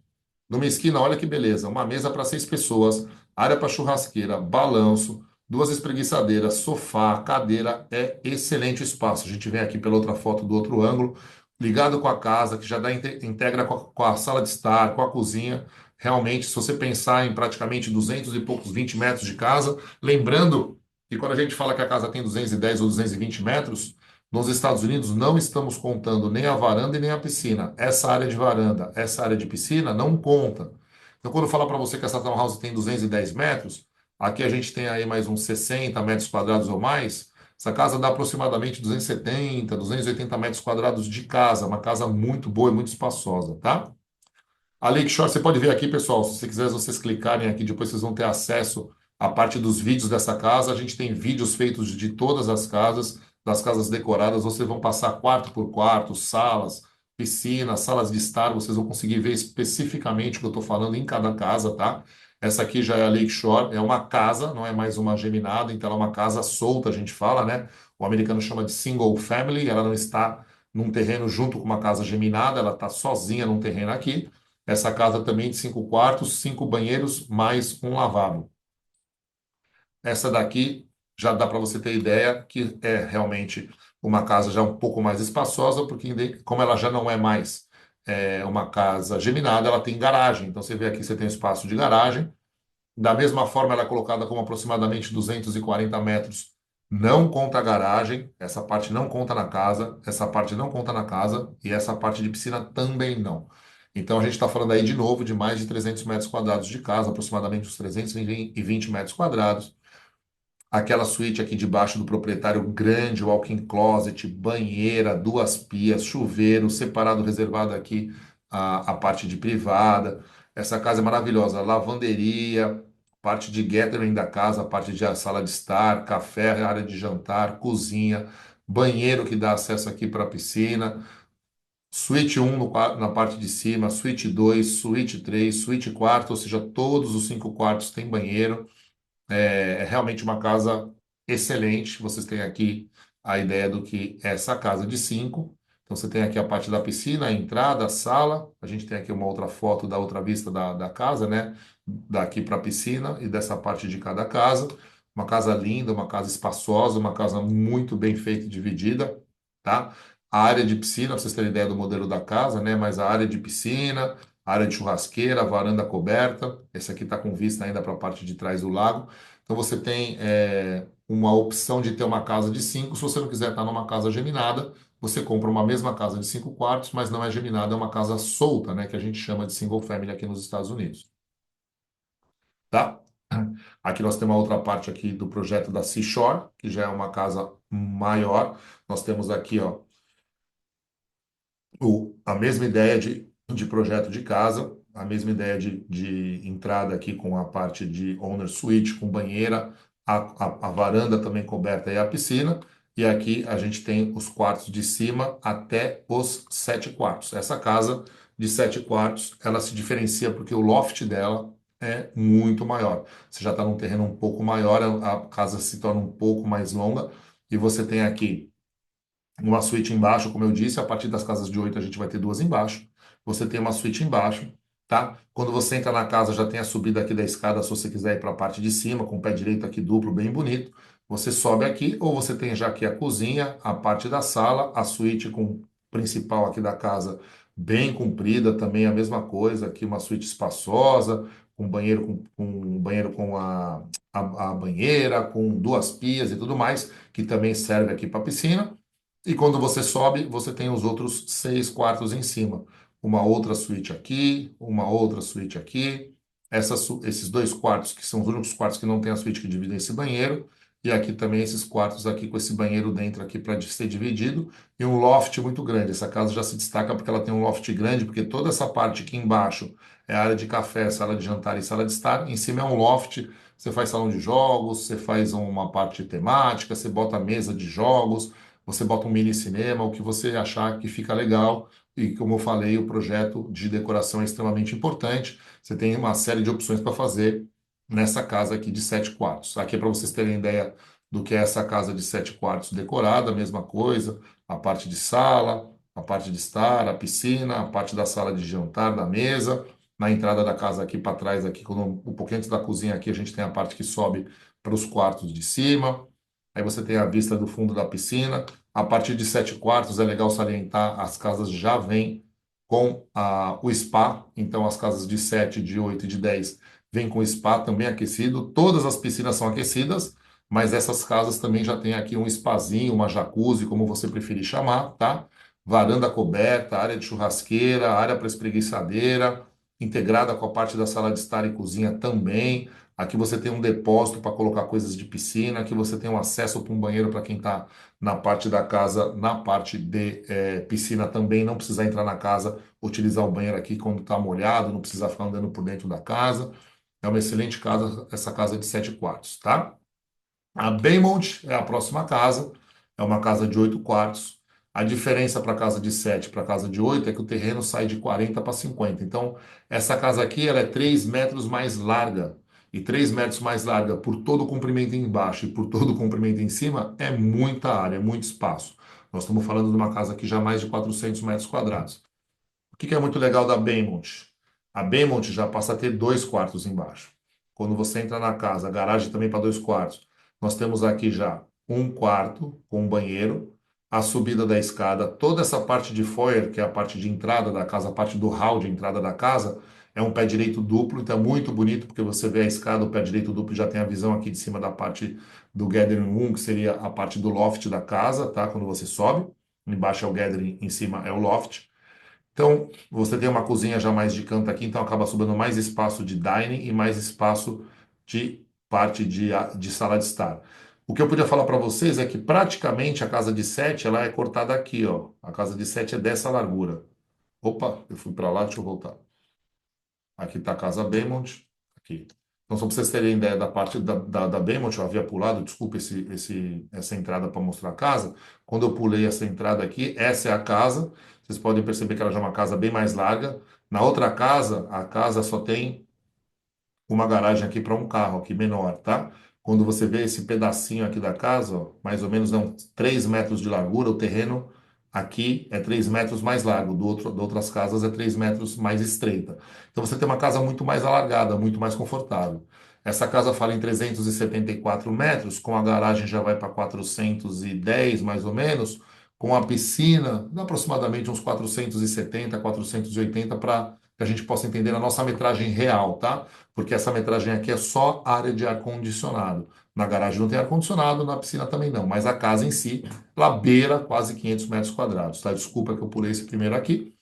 Numa esquina, olha que beleza, uma mesa para 6 pessoas, área para churrasqueira, balanço, 2 espreguiçadeiras, sofá, cadeira, é excelente o espaço. A gente vem aqui pela outra foto do outro ângulo, ligado com a casa, que já dá, integra com a sala de estar, com a cozinha. Realmente, se você pensar em praticamente 200 e poucos 20 metros de casa, lembrando que quando a gente fala que a casa tem 210 ou 220 metros, nos Estados Unidos não estamos contando nem a varanda e nem a piscina. Essa área de varanda, essa área de piscina não conta. Então, quando eu falar para você que essa townhouse tem 210 metros, aqui a gente tem aí mais uns 60 metros quadrados ou mais. Essa casa dá aproximadamente 270, 280 metros quadrados de casa, uma casa muito boa e muito espaçosa, tá? A Lakeshore, você pode ver aqui, pessoal, se você quiser, vocês clicarem aqui, depois vocês vão ter acesso à parte dos vídeos dessa casa. A gente tem vídeos feitos de todas as casas, das casas decoradas. Vocês vão passar quarto por quarto, salas, piscinas, salas de estar. Vocês vão conseguir ver especificamente o que eu estou falando em cada casa, tá? Essa aqui já é a Lakeshore, é uma casa, não é mais uma geminada, então ela é uma casa solta, a gente fala, né? O americano chama de single family, ela não está num terreno junto com uma casa geminada, ela está sozinha num terreno aqui. Essa casa também de 5 quartos, 5 banheiros, mais um lavabo. Essa daqui já dá para você ter ideia que é realmente uma casa já um pouco mais espaçosa, porque como ela já não é mais uma casa geminada, ela tem garagem. Então você vê aqui, você tem espaço de garagem. Da mesma forma, ela é colocada com aproximadamente 240 metros. Não conta a garagem, essa parte não conta na casa, essa parte não conta na casa e essa parte de piscina também não. Então a gente está falando aí de novo de mais de 300 metros quadrados de casa, aproximadamente uns 320 metros quadrados. Aquela suíte aqui debaixo do proprietário grande, walk-in closet, banheira, duas pias, chuveiro, separado, reservado aqui a parte de privada. Essa casa é maravilhosa, lavanderia, parte de gathering da casa, parte de sala de estar, café, área de jantar, cozinha, banheiro que dá acesso aqui para a piscina. Suíte um na parte de cima, suíte 2, suíte 3, suíte quarto, ou seja, todos os 5 quartos têm banheiro. É realmente uma casa excelente. Vocês têm aqui a ideia do que é essa casa de 5. Então você tem aqui a parte da piscina, a entrada, a sala. A gente tem aqui uma outra foto da outra vista da casa, né? Daqui para a piscina e dessa parte de cada casa. Uma casa linda, uma casa espaçosa, uma casa muito bem feita e dividida, tá? A área de piscina, para vocês terem ideia do modelo da casa, né? Mas a área de piscina, a área de churrasqueira, a varanda coberta. Esse aqui está com vista ainda para a parte de trás do lago. Então você tem uma opção de ter uma casa de 5. Se você não quiser estar numa casa geminada, você compra uma mesma casa de 5 quartos, mas não é geminada, é uma casa solta, né? Que a gente chama de single family aqui nos Estados Unidos, tá? Aqui nós temos uma outra parte aqui do projeto da Seashore, que já é uma casa maior. Nós temos aqui, ó, a mesma ideia de projeto de casa, a mesma ideia de entrada aqui com a parte de owner suite, com banheira, a varanda também coberta e a piscina. E aqui a gente tem os quartos de cima até os 7 quartos. Essa casa de 7 quartos, ela se diferencia porque o loft dela é muito maior. Você já está num terreno um pouco maior, a casa se torna um pouco mais longa e você tem aqui uma suíte embaixo, como eu disse, a partir das casas de 8 a gente vai ter duas embaixo. Você tem uma suíte embaixo, tá? Quando você entra na casa, já tem a subida aqui da escada, se você quiser ir para a parte de cima, com o pé direito aqui duplo, bem bonito. Você sobe aqui, ou você tem já aqui a cozinha, a parte da sala, a suíte com principal aqui da casa, bem comprida, também a mesma coisa, aqui uma suíte espaçosa, com banheiro com banheiro com a banheira, com duas pias e tudo mais, que também serve aqui para piscina. E quando você sobe, você tem os outros 6 quartos em cima. Uma outra suíte aqui, uma outra suíte aqui. Esses 2 quartos, que são os únicos quartos que não tem a suíte que dividem esse banheiro. E aqui também esses quartos aqui com esse banheiro dentro aqui para ser dividido. E um loft muito grande. Essa casa já se destaca porque ela tem um loft grande, porque toda essa parte aqui embaixo é área de café, sala de jantar e sala de estar. Em cima é um loft. Você faz salão de jogos, você faz uma parte temática, você bota mesa de jogos. Você bota um mini cinema, o que você achar que fica legal. E como eu falei, o projeto de decoração é extremamente importante. Você tem uma série de opções para fazer nessa casa aqui de 7 quartos. Aqui é para vocês terem ideia do que é essa casa de 7 quartos decorada, a mesma coisa, a parte de sala, a parte de estar, a piscina, a parte da sala de jantar, da mesa. Na entrada da casa aqui para trás, aqui, um pouquinho antes da cozinha aqui, a gente tem a parte que sobe para os quartos de cima. Aí você tem a vista do fundo da piscina. A partir de 7 quartos, é legal salientar, as casas já vêm com o spa. Então, as casas de 7, de 8 e de 10 vêm com spa também aquecido. Todas as piscinas são aquecidas, mas essas casas também já têm aqui um spazinho, uma jacuzzi, como você preferir chamar, tá? Varanda coberta, área de churrasqueira, área para espreguiçadeira, integrada com a parte da sala de estar e cozinha também. Aqui você tem um depósito para colocar coisas de piscina. Aqui você tem um acesso para um banheiro para quem está na parte da casa, na parte de piscina também. Não precisar entrar na casa, utilizar o banheiro aqui quando está molhado, não precisar ficar andando por dentro da casa. É uma excelente casa, essa casa de 7 quartos, tá? A Baymont é a próxima casa, é uma casa de 8 quartos. A diferença para a casa de 7 para a casa de 8 é que o terreno sai de 40 para 50. Então, essa casa aqui ela é 3 metros mais larga. E 3 metros mais larga por todo o comprimento embaixo e por todo o comprimento em cima é muita área, é muito espaço. Nós estamos falando de uma casa aqui já mais de 400 metros quadrados. O que é muito legal da Baymont? A Baymont já passa a ter 2 quartos embaixo. Quando você entra na casa, a garagem também para 2 quartos. Nós temos aqui já um quarto com um banheiro, a subida da escada, toda essa parte de foyer, que é a parte de entrada da casa, a parte do hall de entrada da casa, é um pé direito duplo, então é muito bonito, porque você vê a escada, o pé direito duplo já tem a visão aqui de cima da parte do gathering room, que seria a parte do loft da casa, tá? Quando você sobe, embaixo é o gathering, em cima é o loft. Então, você tem uma cozinha já mais de canto aqui, então acaba sobrando mais espaço de dining e mais espaço de parte de sala de estar. O que eu podia falar para vocês é que praticamente a casa de 7 ela é cortada aqui, ó. A casa de 7 é dessa largura. Opa, eu fui para lá, deixa eu voltar. Aqui está a casa Beaumont, aqui. Então, só para vocês terem ideia da parte da Beaumont, eu havia pulado, desculpa essa entrada para mostrar a casa. Quando eu pulei essa entrada aqui, essa é a casa. Vocês podem perceber que ela já é uma casa bem mais larga. Na outra casa, a casa só tem uma garagem aqui para um carro, aqui menor, tá? Quando você vê esse pedacinho aqui da casa, ó, mais ou menos não, 3 metros de largura, o terreno aqui é 3 metros mais largo, de outras casas é 3 metros mais estreita. Então você tem uma casa muito mais alargada, muito mais confortável. Essa casa fala em 374 metros, com a garagem já vai para 410 mais ou menos, com a piscina, dá aproximadamente uns 470, 480 para que a gente possa entender a nossa metragem real, tá? Porque essa metragem aqui é só área de ar-condicionado. Na garagem não tem ar-condicionado, na piscina também não, mas a casa em si, ela beira quase 500 metros quadrados, tá? Desculpa que eu pulei esse primeiro aqui,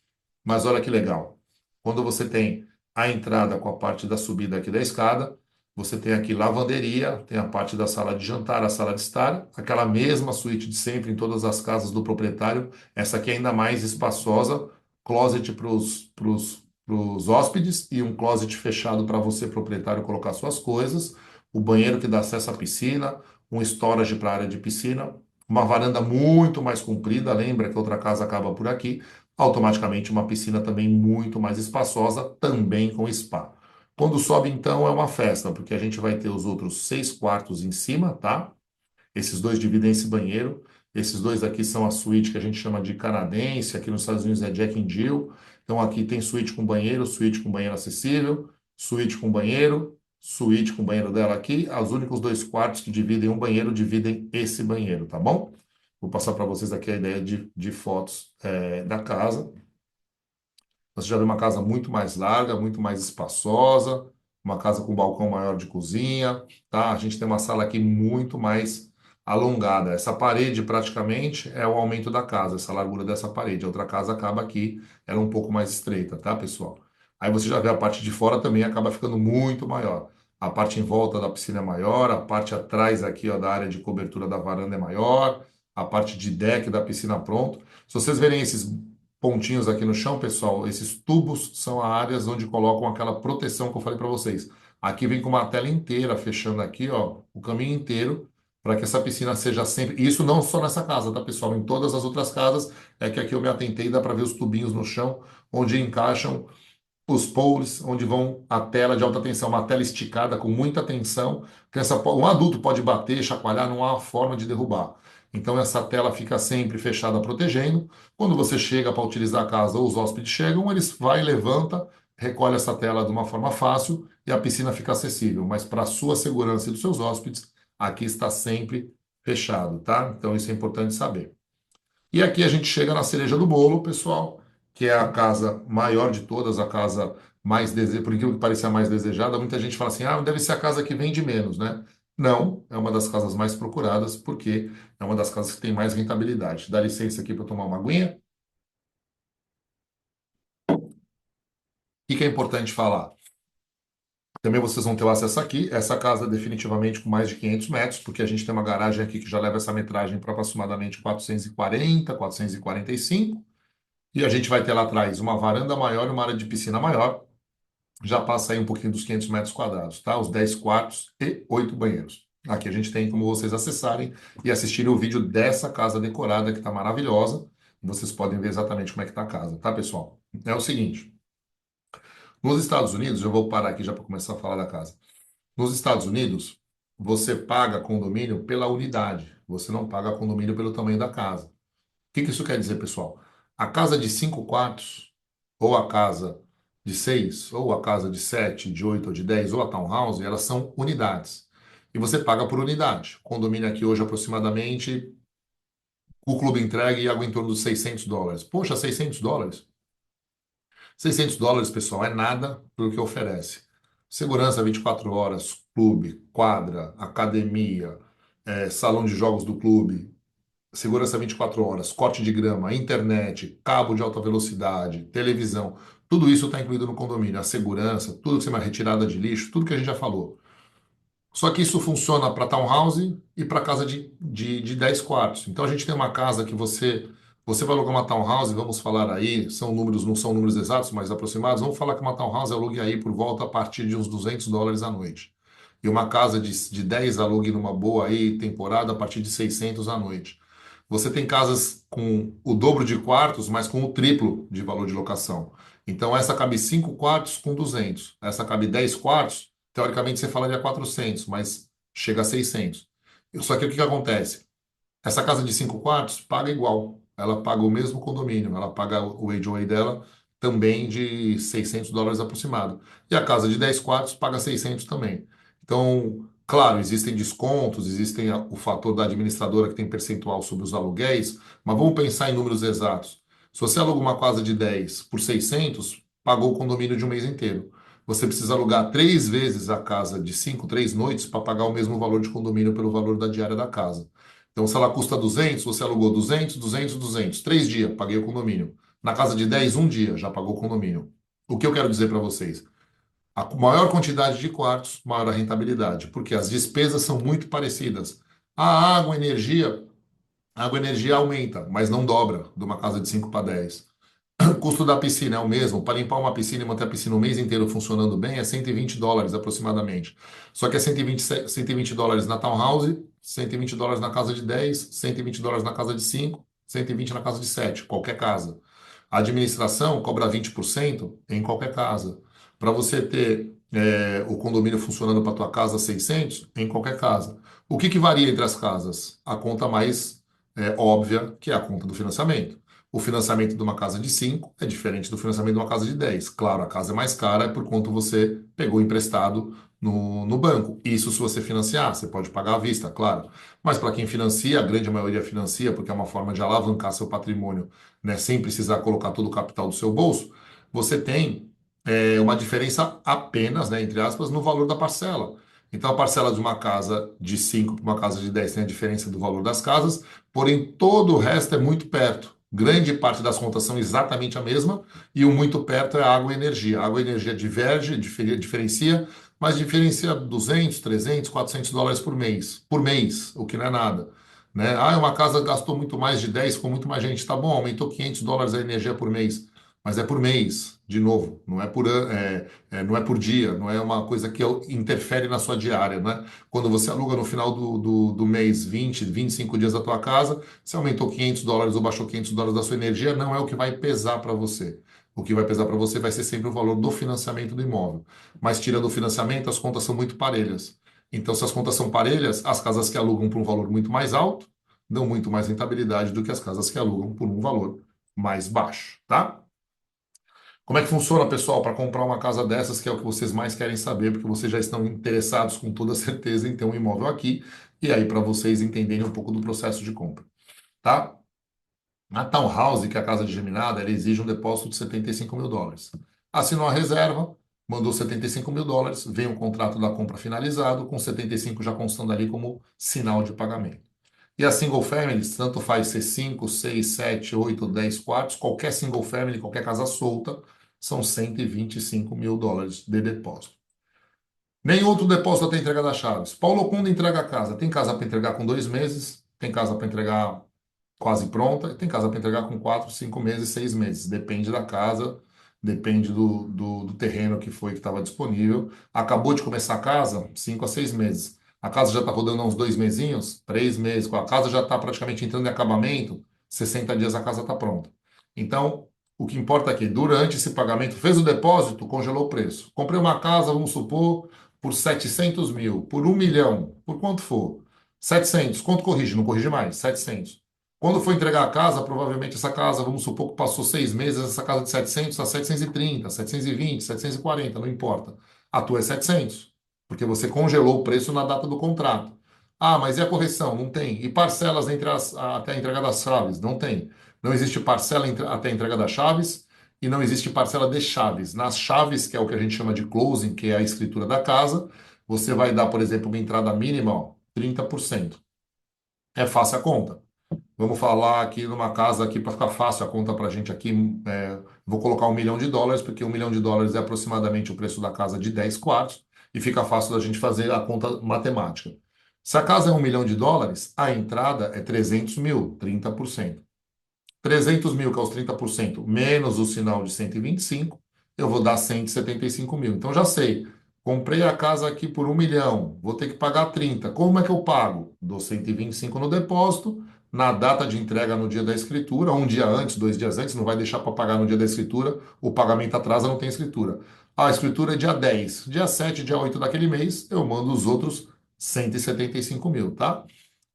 mas olha que legal. Quando você tem a entrada com a parte da subida aqui da escada, você tem aqui lavanderia, tem a parte da sala de jantar, a sala de estar, aquela mesma suíte de sempre em todas as casas do proprietário, essa aqui é ainda mais espaçosa, closet para os hóspedes e um closet fechado para você, proprietário, colocar suas coisas, o banheiro que dá acesso à piscina, um storage para a área de piscina, uma varanda muito mais comprida, lembra que outra casa acaba por aqui, automaticamente uma piscina também muito mais espaçosa, também com spa. Quando sobe, então, é uma festa, porque a gente vai ter os outros 6 quartos em cima, tá? Esses dois dividem esse banheiro. Esses dois aqui são a suíte que a gente chama de canadense, aqui nos Estados Unidos é Jack and Jill. Então aqui tem suíte com banheiro acessível, suíte com banheiro, suíte com banheiro dela aqui. Os únicos 2 quartos que dividem um banheiro dividem esse banheiro, tá bom? Vou passar para vocês aqui a ideia de fotos da casa. Você já vê uma casa muito mais larga, muito mais espaçosa, uma casa com balcão maior de cozinha, tá? A gente tem uma sala aqui muito mais alongada. Essa parede praticamente é o aumento da casa, essa largura dessa parede. A outra casa acaba aqui, ela é um pouco mais estreita, tá, pessoal? Aí você já vê a parte de fora também acaba ficando muito maior. A parte em volta da piscina é maior, a parte atrás aqui, ó, da área de cobertura da varanda é maior, a parte de deck da piscina pronto. Se vocês verem esses pontinhos aqui no chão, pessoal, esses tubos são as áreas onde colocam aquela proteção que eu falei para vocês. Aqui vem com uma tela inteira fechando aqui, ó, o caminho inteiro, para que essa piscina seja sempre. Isso não só nessa casa, tá, pessoal? Em todas as outras casas, é que aqui eu me atentei, dá para ver os tubinhos no chão, onde encaixam os poles, onde vão a tela de alta tensão, uma tela esticada com muita tensão. Um adulto pode bater, chacoalhar, não há forma de derrubar. Então essa tela fica sempre fechada, protegendo. Quando você chega para utilizar a casa ou os hóspedes chegam, eles vai, levanta, recolhe essa tela de uma forma fácil e a piscina fica acessível. Mas para a sua segurança e dos seus hóspedes, aqui está sempre fechado, tá? Então isso é importante saber. E aqui a gente chega na cereja do bolo, pessoal, que é a casa maior de todas, a casa mais desejada, por incrível que pareça a mais desejada. Muita gente fala assim, ah, deve ser a casa que vende menos, né? Não, é uma das casas mais procuradas, porque é uma das casas que tem mais rentabilidade. Dá licença aqui para tomar uma aguinha. O que é importante falar? Também vocês vão ter o acesso aqui. Essa casa é definitivamente com mais de 500 metros, porque a gente tem uma garagem aqui que já leva essa metragem para aproximadamente 440, 445. E a gente vai ter lá atrás uma varanda maior e uma área de piscina maior. Já passa aí um pouquinho dos 500 metros quadrados, tá? Os 10 quartos e 8 banheiros. Aqui a gente tem como vocês acessarem e assistirem o vídeo dessa casa decorada que está maravilhosa. Vocês podem ver exatamente como é que está a casa, tá, pessoal? É o seguinte, nos Estados Unidos, eu vou parar aqui já para começar a falar da casa. Nos Estados Unidos, você paga condomínio pela unidade, você não paga condomínio pelo tamanho da casa. O que isso quer dizer, pessoal? A casa de 5 quartos, ou a casa de 6, ou a casa de 7, de 8 ou de 10, ou a townhouse, elas são unidades. E você paga por unidade. O condomínio aqui hoje, aproximadamente, o clube entrega e água em torno dos US$ 600. Poxa, US$ 600? US$ 600, pessoal, é nada pelo que oferece. Segurança 24 horas, clube, quadra, academia, salão de jogos do clube, segurança 24 horas, corte de grama, internet, cabo de alta velocidade, televisão, tudo isso está incluído no condomínio. A segurança, tudo que você vai retirada de lixo, tudo que a gente já falou. Só que isso funciona para townhouse e para casa de 10 quartos. Então a gente tem uma casa que você vai alugar uma townhouse, vamos falar aí, são números, não são números exatos, mas aproximados. Vamos falar que uma townhouse alugue aí por volta a partir de uns US$ 200 à noite. E uma casa de 10 alugue numa boa aí, temporada, a partir de 600 à noite. Você tem casas com o dobro de quartos, mas com o triplo de valor de locação. Então essa cabe 5 quartos com 200. Essa cabe 10 quartos, teoricamente você falaria 400, mas chega a 600. Só que o que que acontece? Essa casa de 5 quartos paga igual. Ela paga o mesmo condomínio. Ela paga o HOA dela também de US$ 600 aproximado. E a casa de 10 quartos paga 600 também. Então, claro, existem descontos, existem o fator da administradora que tem percentual sobre os aluguéis, mas vamos pensar em números exatos. Se você aluga uma casa de 10 por 600, pagou o condomínio de um mês inteiro. Você precisa alugar 3 vezes a casa de 5, 3 noites, para pagar o mesmo valor de condomínio pelo valor da diária da casa. Então, se ela custa 200, você alugou 200, 200, 200. 3 dias, paguei o condomínio. Na casa de 10, um dia, já pagou o condomínio. O que eu quero dizer para vocês? A maior quantidade de quartos, maior a rentabilidade, porque as despesas são muito parecidas. A água e energia aumenta, mas não dobra de uma casa de 5 para 10. O custo da piscina é o mesmo. Para limpar uma piscina e manter a piscina o mês inteiro funcionando bem é US$ 120 aproximadamente. Só que é 120 dólares na townhouse, 120 dólares na casa de 10, 120 dólares na casa de 5, 120 na casa de 7, qualquer casa. A administração cobra 20% em qualquer casa. Para você ter o condomínio funcionando para a tua casa 600, em qualquer casa. O que que varia entre as casas? A conta mais óbvia, que é a conta do financiamento. O financiamento de uma casa de 5 é diferente do financiamento de uma casa de 10. Claro, a casa é mais cara é por quanto você pegou emprestado no banco. Isso se você financiar, você pode pagar à vista, claro. Mas para quem financia, a grande maioria financia, porque é uma forma de alavancar seu patrimônio, né, sem precisar colocar todo o capital do seu bolso, você tem uma diferença apenas, né, entre aspas, no valor da parcela. Então, a parcela de uma casa de 5 para uma casa de 10 tem a diferença do valor das casas, porém todo o resto é muito perto. Grande parte das contas são exatamente a mesma, e o muito perto é a água e energia. A água e energia diverge, diferencia, mas diferencia 200, 300, US$ 400 por mês, o que não é nada. Né? Ah, uma casa gastou muito mais de 10 com muito mais gente. Tá bom, aumentou US$ 500 a energia por mês, mas é por mês, de novo, não é por, não é por dia, não é uma coisa que interfere na sua diária, né? Quando você aluga no final do mês 20, 25 dias da tua casa, se aumentou US$ 500 ou baixou US$ 500 da sua energia, não é o que vai pesar para você. O que vai pesar para você vai ser sempre o valor do financiamento do imóvel. Mas tirando o financiamento, as contas são muito parelhas. Então, se as contas são parelhas, as casas que alugam por um valor muito mais alto dão muito mais rentabilidade do que as casas que alugam por um valor mais baixo, tá? Como é que funciona, pessoal, para comprar uma casa dessas, que é o que vocês mais querem saber, porque vocês já estão interessados com toda certeza em ter um imóvel aqui, e aí para vocês entenderem um pouco do processo de compra, tá? A townhouse, que é a casa de geminada, ela exige um depósito de US$ 75 mil. Assinou a reserva, mandou US$ 75 mil, vem o contrato da compra finalizado, com 75 já constando ali como sinal de pagamento. E a single family, tanto faz ser 5, 6, 7, 8, 10 quartos, qualquer single family, qualquer casa solta, são US$ 125 mil de depósito. Nem outro depósito até entrega das chaves. Paulo, quando entrega a casa? Tem casa para entregar com 2 meses, tem casa para entregar quase pronta, e tem casa para entregar com 4, 5 meses, 6 meses. Depende da casa, depende do terreno que foi que estava disponível. Acabou de começar a casa, 5 a 6 meses. A casa já está rodando há uns 2 mesinhos, 3 meses. A casa já está praticamente entrando em acabamento, 60 dias a casa está pronta. Então, o que importa é que durante esse pagamento, fez o depósito, congelou o preço. Comprei uma casa, vamos supor, por 700 mil, por 1 milhão, por quanto for. 700, quanto corrige? Não corrige mais, 700. Quando for entregar a casa, provavelmente essa casa, vamos supor que passou 6 meses, essa casa de 700 a 730, 720, 740, não importa. A tua é 700, porque você congelou o preço na data do contrato. Ah, mas e a correção? Não tem. E parcelas até a entrega das chaves? Não tem. Não existe parcela até a entrega das chaves e não existe parcela de chaves. Nas chaves, que é o que a gente chama de closing, que é a escritura da casa, você vai dar, por exemplo, uma entrada mínima, ó, 30%. É fácil a conta. Vamos falar aqui numa casa aqui para ficar fácil a conta para a gente aqui. Vou colocar US$ 1 milhão, porque US$ 1 milhão é aproximadamente o preço da casa de 10 quartos e fica fácil da gente fazer a conta matemática. Se a casa é US$ 1 milhão, a entrada é 300 mil, 30%. 300 mil, que é os 30%, menos o sinal de 125, eu vou dar 175 mil. Então já sei, comprei a casa aqui por 1 milhão, vou ter que pagar 30. Como é que eu pago? Dou 125 no depósito, na data de entrega no dia da escritura, um dia antes, 2 dias antes, não vai deixar para pagar no dia da escritura, o pagamento atrasa, não tem escritura. A escritura é dia 10, dia 7, dia 8 daquele mês, eu mando os outros 175 mil, tá?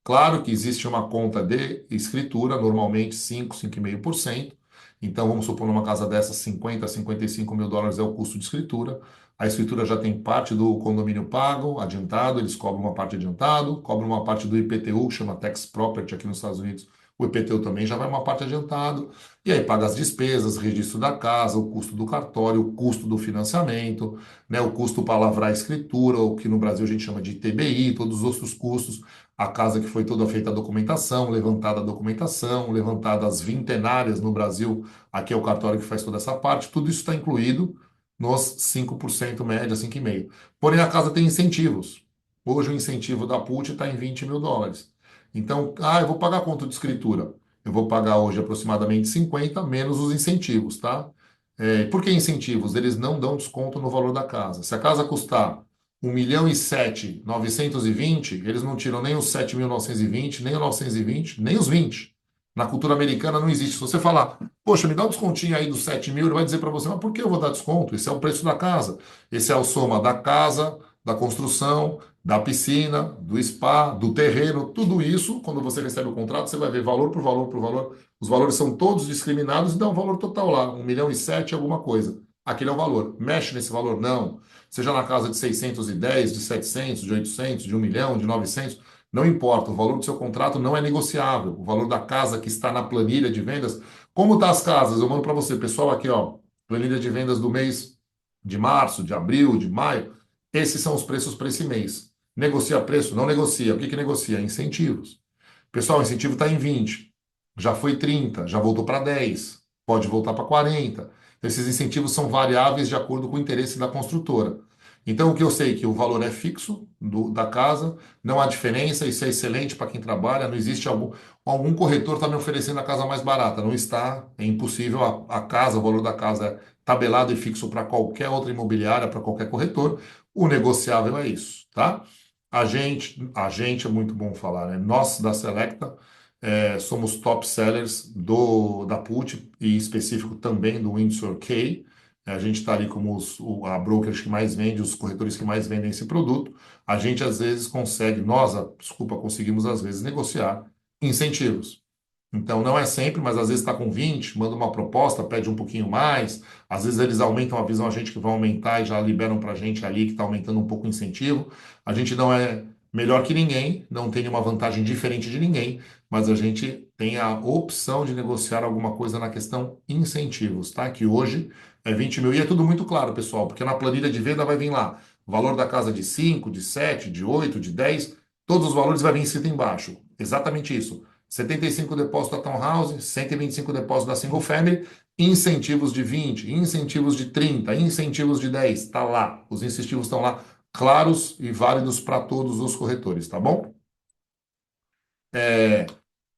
Claro que existe uma conta de escritura, normalmente 5,5%. Então, vamos supor, numa casa dessas, 50, US$ 55 mil é o custo de escritura. A escritura já tem parte do condomínio pago, adiantado, eles cobram uma parte adiantado, cobram uma parte do IPTU, que chama Tax Property aqui nos Estados Unidos. O IPTU também já vai uma parte adiantado. E aí paga as despesas, registro da casa, o custo do cartório, o custo do financiamento, né, o custo para lavrar a escritura, o que no Brasil a gente chama de TBI, todos os outros custos, a casa que foi toda feita a documentação, levantada a documentação, levantada as vintenárias no Brasil, aqui é o cartório que faz toda essa parte, tudo isso está incluído nos 5% média, 5,5%. Porém, a casa tem incentivos. Hoje o incentivo da PUT está em US$ 20 mil. Então, eu vou pagar quanto de escritura? Eu vou pagar hoje aproximadamente 50 menos os incentivos, tá? Por que incentivos? Eles não dão desconto no valor da casa. Se a casa custar 1,007,920, eles não tiram nem os 7.920, nem os 920, nem os 20. Na cultura americana não existe. Se você falar, poxa, me dá um descontinho aí dos 7 mil, ele vai dizer para você, mas por que eu vou dar desconto? Esse é o preço da casa. Esse é a soma da casa, da construção, da piscina, do spa, do terreno, tudo isso, quando você recebe o contrato, você vai ver valor por valor por valor. Os valores são todos discriminados e dá um valor total lá, 1,007 alguma coisa. Aquele é o valor. Mexe nesse valor? Não, seja na casa de 610, de 700, de 800, de 1 milhão, de 900, não importa, o valor do seu contrato não é negociável. O valor da casa que está na planilha de vendas, como está as casas? Eu mando para você, pessoal, aqui, ó, planilha de vendas do mês de março, de abril, de maio. Esses são os preços para esse mês. Negocia preço? Não negocia. O que que negocia? Incentivos. Pessoal, o incentivo está em 20, já foi 30, já voltou para 10, pode voltar para 40. Esses incentivos são variáveis de acordo com o interesse da construtora. Então, o que eu sei é que o valor é fixo da casa, não há diferença, isso é excelente para quem trabalha, não existe algum corretor está me oferecendo a casa mais barata, não está, é impossível, a casa, o valor da casa é tabelado e fixo para qualquer outra imobiliária, para qualquer corretor, o negociável é isso, tá? A gente é muito bom falar, né? Nós da Selecta somos top sellers da PUT e específico também do Windsor Key. A gente está ali como a broker que mais vende, os corretores que mais vendem esse produto. A gente às vezes consegue, desculpa, conseguimos às vezes negociar incentivos. Então, não é sempre, mas às vezes está com 20, manda uma proposta, pede um pouquinho mais. Às vezes eles aumentam, avisam a gente que vão aumentar e já liberam para a gente ali que está aumentando um pouco o incentivo. A gente não é melhor que ninguém, não tem nenhuma vantagem diferente de ninguém, mas a gente tem a opção de negociar alguma coisa na questão incentivos, tá? Que hoje é 20 mil. E é tudo muito claro, pessoal, porque na planilha de venda vai vir lá o valor da casa de 5, de 7, de 8, de 10, todos os valores vai vir escrito embaixo. Exatamente isso. 75 depósito da Townhouse, 125 depósito da Single Family, incentivos de 20, incentivos de 30, incentivos de 10, está lá. Os incentivos estão lá, claros e válidos para todos os corretores, tá bom?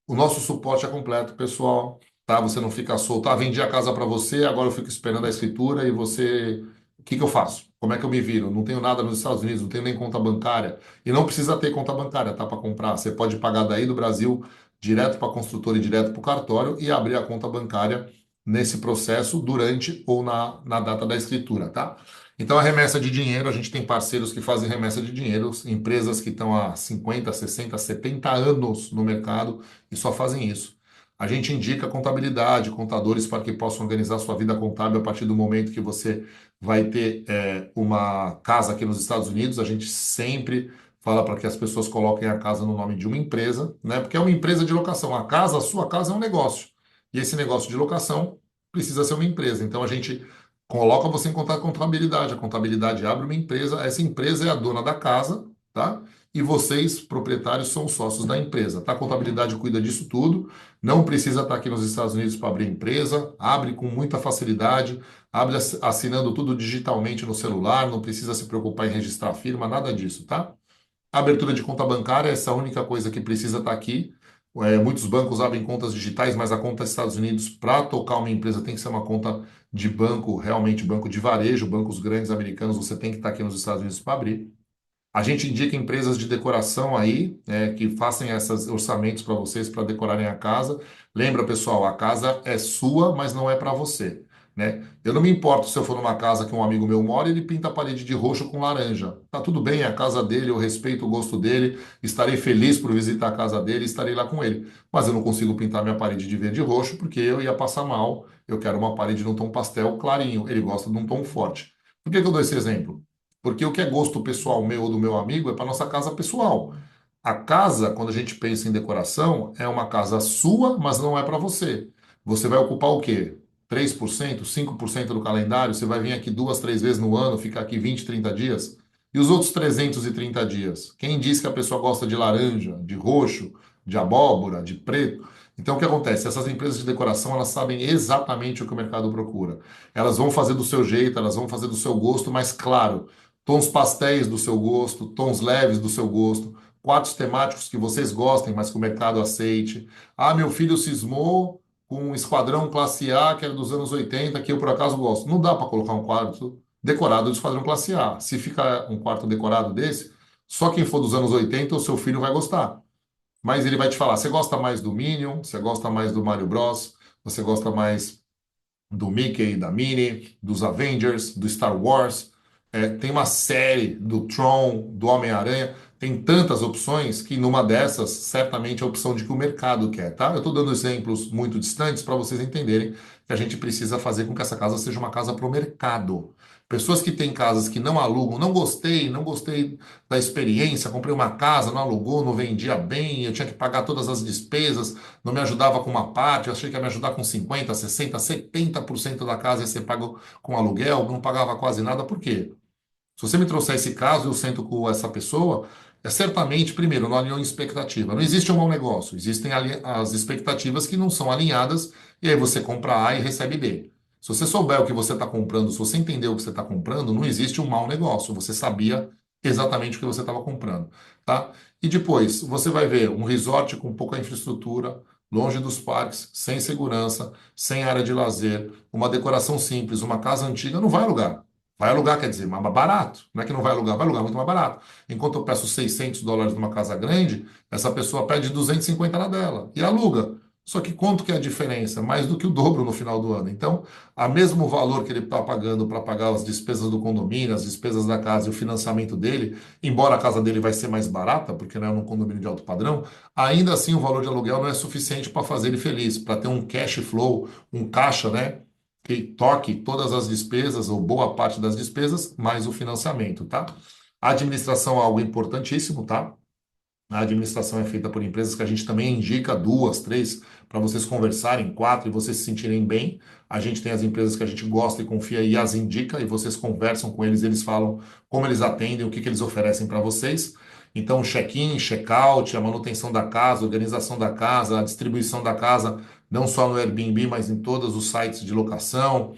O nosso suporte é completo, pessoal, tá? Você não fica solto. Vendi a casa para você, agora eu fico esperando a escritura e você. O que que eu faço? Como é que eu me viro? Não tenho nada nos Estados Unidos, não tenho nem conta bancária. E não precisa ter conta bancária, tá? Para comprar. Você pode pagar daí do Brasil direto para a construtora e direto para o cartório e abrir a conta bancária nesse processo durante ou na data da escritura, tá? Então, a remessa de dinheiro, a gente tem parceiros que fazem remessa de dinheiro, empresas que estão há 50, 60, 70 anos no mercado e só fazem isso. A gente indica contabilidade, contadores para que possam organizar sua vida contábil a partir do momento que você vai ter uma casa aqui nos Estados Unidos. A gente sempre fala para que as pessoas coloquem a casa no nome de uma empresa, né? Porque é uma empresa de locação. A sua casa é um negócio. E esse negócio de locação precisa ser uma empresa. Então a gente coloca você em contato com a contabilidade. A contabilidade abre uma empresa, essa empresa é a dona da casa, tá? e vocês, proprietários, são os sócios da empresa, tá? A contabilidade cuida disso tudo, não precisa estar aqui nos Estados Unidos para abrir empresa, abre com muita facilidade, abre assinando tudo digitalmente no celular, não precisa se preocupar em registrar a firma, nada disso, tá? A abertura de conta bancária, essa é a única coisa que precisa estar aqui. Muitos bancos abrem contas digitais, mas a conta dos Estados Unidos, para tocar uma empresa, tem que ser uma conta de banco, realmente banco de varejo, bancos grandes americanos, você tem que estar aqui nos Estados Unidos para abrir. A gente indica empresas de decoração aí, que façam esses orçamentos para vocês para decorarem a casa. Lembra, pessoal, a casa é sua, mas não é para você, né? Eu não me importo se eu for numa casa que um amigo meu mora e ele pinta a parede de roxo com laranja. Tá tudo bem, é a casa dele, eu respeito o gosto dele, estarei feliz por visitar a casa dele, estarei lá com ele. Mas eu não consigo pintar minha parede de verde e roxo porque eu ia passar mal. Eu quero uma parede num tom pastel clarinho, ele gosta de um tom forte. Por que que eu dou esse exemplo? Porque o que é gosto pessoal meu ou do meu amigo é para nossa casa pessoal. A casa, quando a gente pensa em decoração, é uma casa sua, mas não é para você. Você vai ocupar o quê? 3%, 5% do calendário? Você vai vir aqui 2, 3 vezes no ano, ficar aqui 20, 30 dias? E os outros 330 dias? Quem diz que a pessoa gosta de laranja, de roxo, de abóbora, de preto? Então, o que acontece? Essas empresas de decoração, elas sabem exatamente o que o mercado procura. Elas vão fazer do seu jeito, elas vão fazer do seu gosto, mas claro, tons pastéis do seu gosto, tons leves do seu gosto, quartos temáticos que vocês gostem, mas que o mercado aceite. Ah, meu filho cismou com um esquadrão classe A, que era dos anos 80, que eu por acaso gosto. Não dá para colocar um quarto decorado de esquadrão classe A. Se ficar um quarto decorado desse, só quem for dos anos 80, o seu filho vai gostar. Mas ele vai te falar, você gosta mais do Minion, você gosta mais do Mario Bros, você gosta mais do Mickey, da Minnie, dos Avengers, do Star Wars. Tem uma série do Tron, do Homem-Aranha. Tem tantas opções que numa dessas, certamente é a opção de que o mercado quer, tá? Eu estou dando exemplos muito distantes para vocês entenderem que a gente precisa fazer com que essa casa seja uma casa para o mercado. Pessoas que têm casas que não alugam, não gostei da experiência, comprei uma casa, não alugou, não vendia bem, eu tinha que pagar todas as despesas, não me ajudava com uma parte, eu achei que ia me ajudar com 50, 60, 70% da casa ia ser pago com aluguel, não pagava quase nada, por quê? Se você me trouxer esse caso, eu sento com essa pessoa, certamente, primeiro, não alinhou em expectativa. Não existe um mau negócio, existem as expectativas que não são alinhadas, e aí você compra A e recebe B. Se você souber o que você está comprando, se você entender o que você está comprando, não existe um mau negócio. Você sabia exatamente o que você estava comprando, tá? E depois, você vai ver um resort com pouca infraestrutura, longe dos parques, sem segurança, sem área de lazer, uma decoração simples, uma casa antiga, não vai alugar. Vai alugar, quer dizer, mais barato. Não é que não vai alugar muito mais barato. Enquanto eu peço US$ 600 numa casa grande, essa pessoa pede 250 na dela e aluga. Só que quanto que é a diferença? Mais do que o dobro no final do ano. Então, a mesmo valor que ele está pagando para pagar as despesas do condomínio, as despesas da casa e o financiamento dele, embora a casa dele vai ser mais barata, porque não é num condomínio de alto padrão, ainda assim o valor de aluguel não é suficiente para fazer ele feliz, para ter um cash flow, um caixa, né? Que toque todas as despesas, ou boa parte das despesas, mais o financiamento, tá? A administração é algo importantíssimo, tá? A administração é feita por empresas que a gente também indica, duas, três, para vocês conversarem, quatro, e vocês se sentirem bem. A gente tem as empresas que a gente gosta e confia e as indica, e vocês conversam com eles, eles falam como eles atendem, o que que eles oferecem para vocês. Então, check-in, check-out, a manutenção da casa, a organização da casa, a distribuição da casa, não só no Airbnb, mas em todos os sites de locação,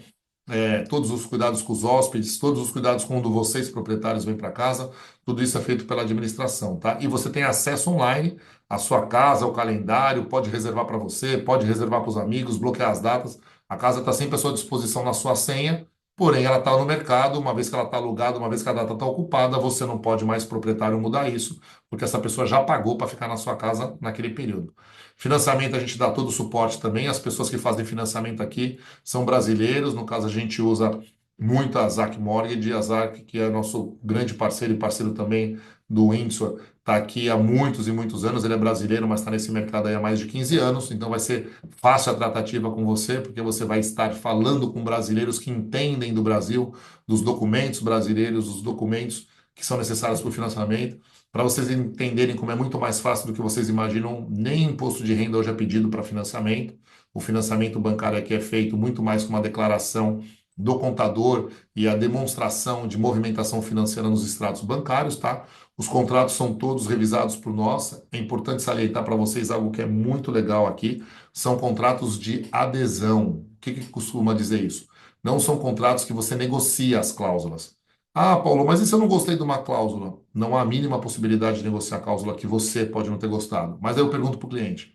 todos os cuidados com os hóspedes, todos os cuidados quando vocês, proprietários, vêm para casa, tudo isso é feito pela administração, tá? E você tem acesso online à sua casa, ao calendário, pode reservar para você, pode reservar para os amigos, bloquear as datas. A casa está sempre à sua disposição na sua senha, porém ela está no mercado, uma vez que ela está alugada, uma vez que a data está ocupada, você não pode mais, proprietário, mudar isso, porque essa pessoa já pagou para ficar na sua casa naquele período. Financiamento, a gente dá todo o suporte também. As pessoas que fazem financiamento aqui são brasileiros. No caso, a gente usa muito a ZAC Mortgage. A ZAC, que é nosso grande parceiro e parceiro também do Windsor, está aqui há muitos e muitos anos. Ele é brasileiro, mas está nesse mercado aí há mais de 15 anos. Então vai ser fácil a tratativa com você, porque você vai estar falando com brasileiros que entendem do Brasil, dos documentos brasileiros, dos documentos que são necessários para o financiamento. Para vocês entenderem como é muito mais fácil do que vocês imaginam, nem imposto de renda hoje é pedido para financiamento. O financiamento bancário aqui é feito muito mais com uma declaração do contador e a demonstração de movimentação financeira nos extratos bancários, tá? Os contratos são todos revisados por nós. É importante salientar para vocês algo que é muito legal aqui. São contratos de adesão. O que costuma dizer isso? Não são contratos que você negocia as cláusulas. Ah, Paulo, mas e se eu não gostei de uma cláusula? Não há a mínima possibilidade de negociar a cláusula que você pode não ter gostado. Mas aí eu pergunto para o cliente.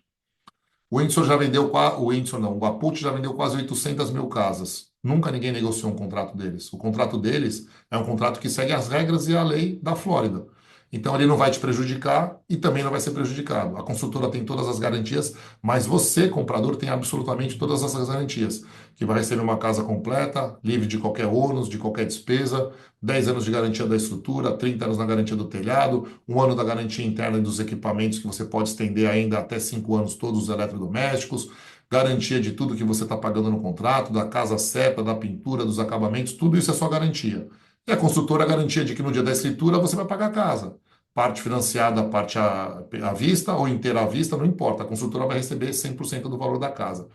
O Whindersson já vendeu, o Whindersson não, o Aput já vendeu quase 800 mil casas. Nunca ninguém negociou um contrato deles. O contrato deles é um contrato que segue as regras e a lei da Flórida. Então ele não vai te prejudicar e também não vai ser prejudicado. A construtora tem todas as garantias, mas você, comprador, tem absolutamente todas essas garantias. Que vai receber uma casa completa, livre de qualquer ônus, de qualquer despesa, 10 anos de garantia da estrutura, 30 anos na garantia do telhado, um ano da garantia interna dos equipamentos, que você pode estender ainda até 5 anos todos os eletrodomésticos, garantia de tudo que você está pagando no contrato, da casa certa, da pintura, dos acabamentos, tudo isso é sua garantia. E a construtora garantia de que no dia da escritura você vai pagar a casa. Parte financiada, parte à vista ou inteira à vista, não importa. A construtora vai receber 100% do valor da casa.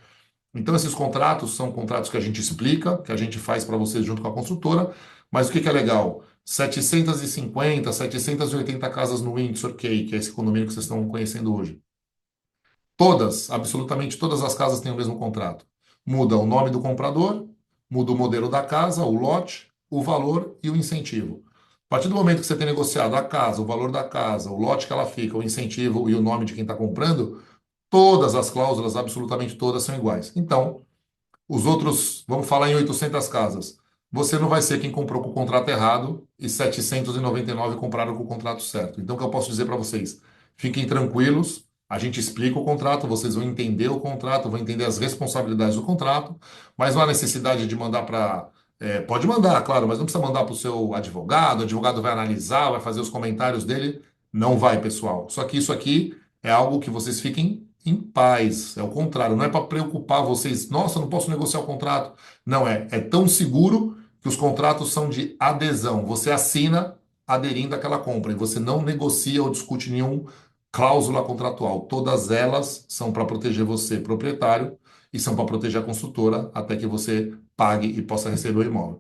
Então, esses contratos são contratos que a gente explica, que a gente faz para vocês junto com a construtora, mas o que é legal? 750, 780 casas no Windsor, que é esse condomínio que vocês estão conhecendo hoje. Todas, absolutamente todas as casas têm o mesmo contrato. Muda o nome do comprador, muda o modelo da casa, o lote, o valor e o incentivo. A partir do momento que você tem negociado a casa, o valor da casa, o lote que ela fica, o incentivo e o nome de quem está comprando, todas as cláusulas, absolutamente todas, são iguais. Então, os outros, vamos falar em 800 casas. Você não vai ser quem comprou com o contrato errado e 799 compraram com o contrato certo. Então, o que eu posso dizer para vocês? Fiquem tranquilos, a gente explica o contrato, vocês vão entender o contrato, vão entender as responsabilidades do contrato, mas não há necessidade de mandar para. Pode mandar, claro, mas não precisa mandar para o seu advogado, o advogado vai analisar, vai fazer os comentários dele. Não vai, pessoal. Só que isso aqui é algo que vocês fiquem em paz. É o contrário, não é para preocupar vocês. Nossa, não posso negociar o contrato. Não é. É tão seguro que os contratos são de adesão. Você assina aderindo àquela compra e você não negocia ou discute nenhum cláusula contratual. Todas elas são para proteger você, proprietário, e são para proteger a construtora até que você pague e possa receber o imóvel.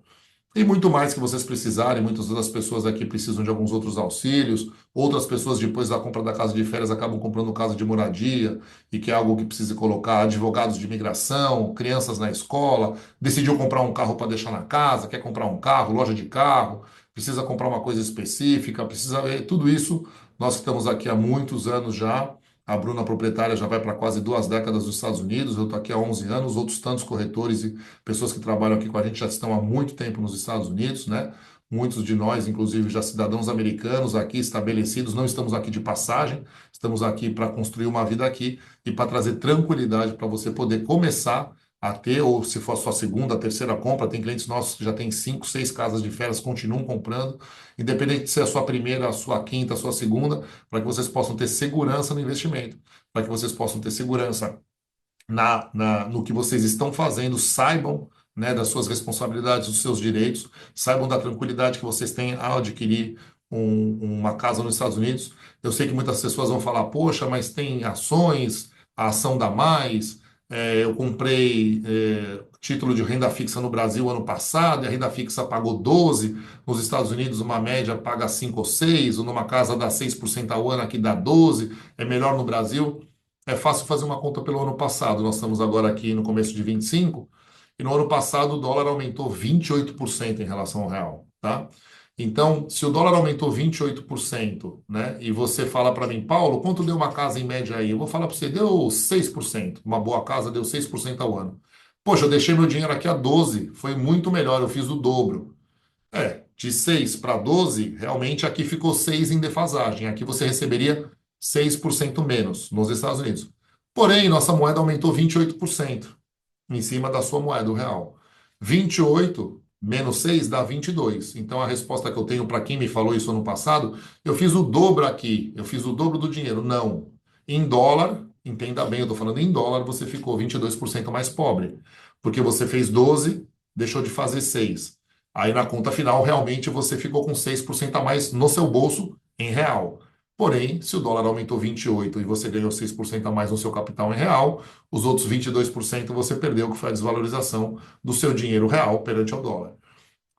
E muito mais que vocês precisarem, muitas das pessoas aqui precisam de alguns outros auxílios, outras pessoas depois da compra da casa de férias acabam comprando casa de moradia, e que é algo que precisa colocar advogados de imigração, crianças na escola, decidiu comprar um carro para deixar na casa, quer comprar um carro, loja de carro, precisa comprar uma coisa específica, precisa ver tudo isso. Nós que estamos aqui há muitos anos já, a Bruna, proprietária, já vai para quase 2 décadas nos Estados Unidos, eu estou aqui há 11 anos, outros tantos corretores e pessoas que trabalham aqui com a gente já estão há muito tempo nos Estados Unidos, né? Muitos de nós, inclusive, já cidadãos americanos aqui estabelecidos, não estamos aqui de passagem, estamos aqui para construir uma vida aqui e para trazer tranquilidade para você poder começar a ter, ou se for a sua segunda, terceira compra, tem clientes nossos que já têm 5, 6 casas de férias, continuam comprando, independente de ser a sua primeira, a sua quinta, a sua segunda, para que vocês possam ter segurança no investimento, para que vocês possam ter segurança no que vocês estão fazendo, saibam, né, das suas responsabilidades, dos seus direitos, saibam da tranquilidade que vocês têm ao adquirir uma casa nos Estados Unidos. Eu sei que muitas pessoas vão falar, poxa, mas tem ações, a ação dá mais. Eu comprei título de renda fixa no Brasil ano passado, e a renda fixa pagou 12, nos Estados Unidos uma média paga 5 ou 6, ou numa casa dá 6% ao ano, aqui dá 12, é melhor no Brasil. É fácil fazer uma conta pelo ano passado. Nós estamos agora aqui no começo de 25, e no ano passado o dólar aumentou 28% em relação ao real, tá? Então, se o dólar aumentou 28%, né, e você fala para mim, Paulo, quanto deu uma casa em média aí? Eu vou falar para você, deu 6%. Uma boa casa deu 6% ao ano. Poxa, eu deixei meu dinheiro aqui a 12, foi muito melhor, eu fiz o dobro. De 6 para 12, realmente aqui ficou 6 em defasagem. Aqui você receberia 6% menos nos Estados Unidos. Porém, nossa moeda aumentou 28% em cima da sua moeda, o real. 28 menos 6 dá 22. Então, a resposta que eu tenho para quem me falou isso ano passado, eu fiz o dobro aqui, eu fiz o dobro do dinheiro. Não. Em dólar, entenda bem, eu estou falando em dólar, você ficou 22% mais pobre. Porque você fez 12, deixou de fazer 6. Aí na conta final, realmente você ficou com 6% a mais no seu bolso em real. Porém, se o dólar aumentou 28 e você ganhou 6% a mais no seu capital em real, os outros 22% você perdeu, que foi a desvalorização do seu dinheiro real perante o dólar.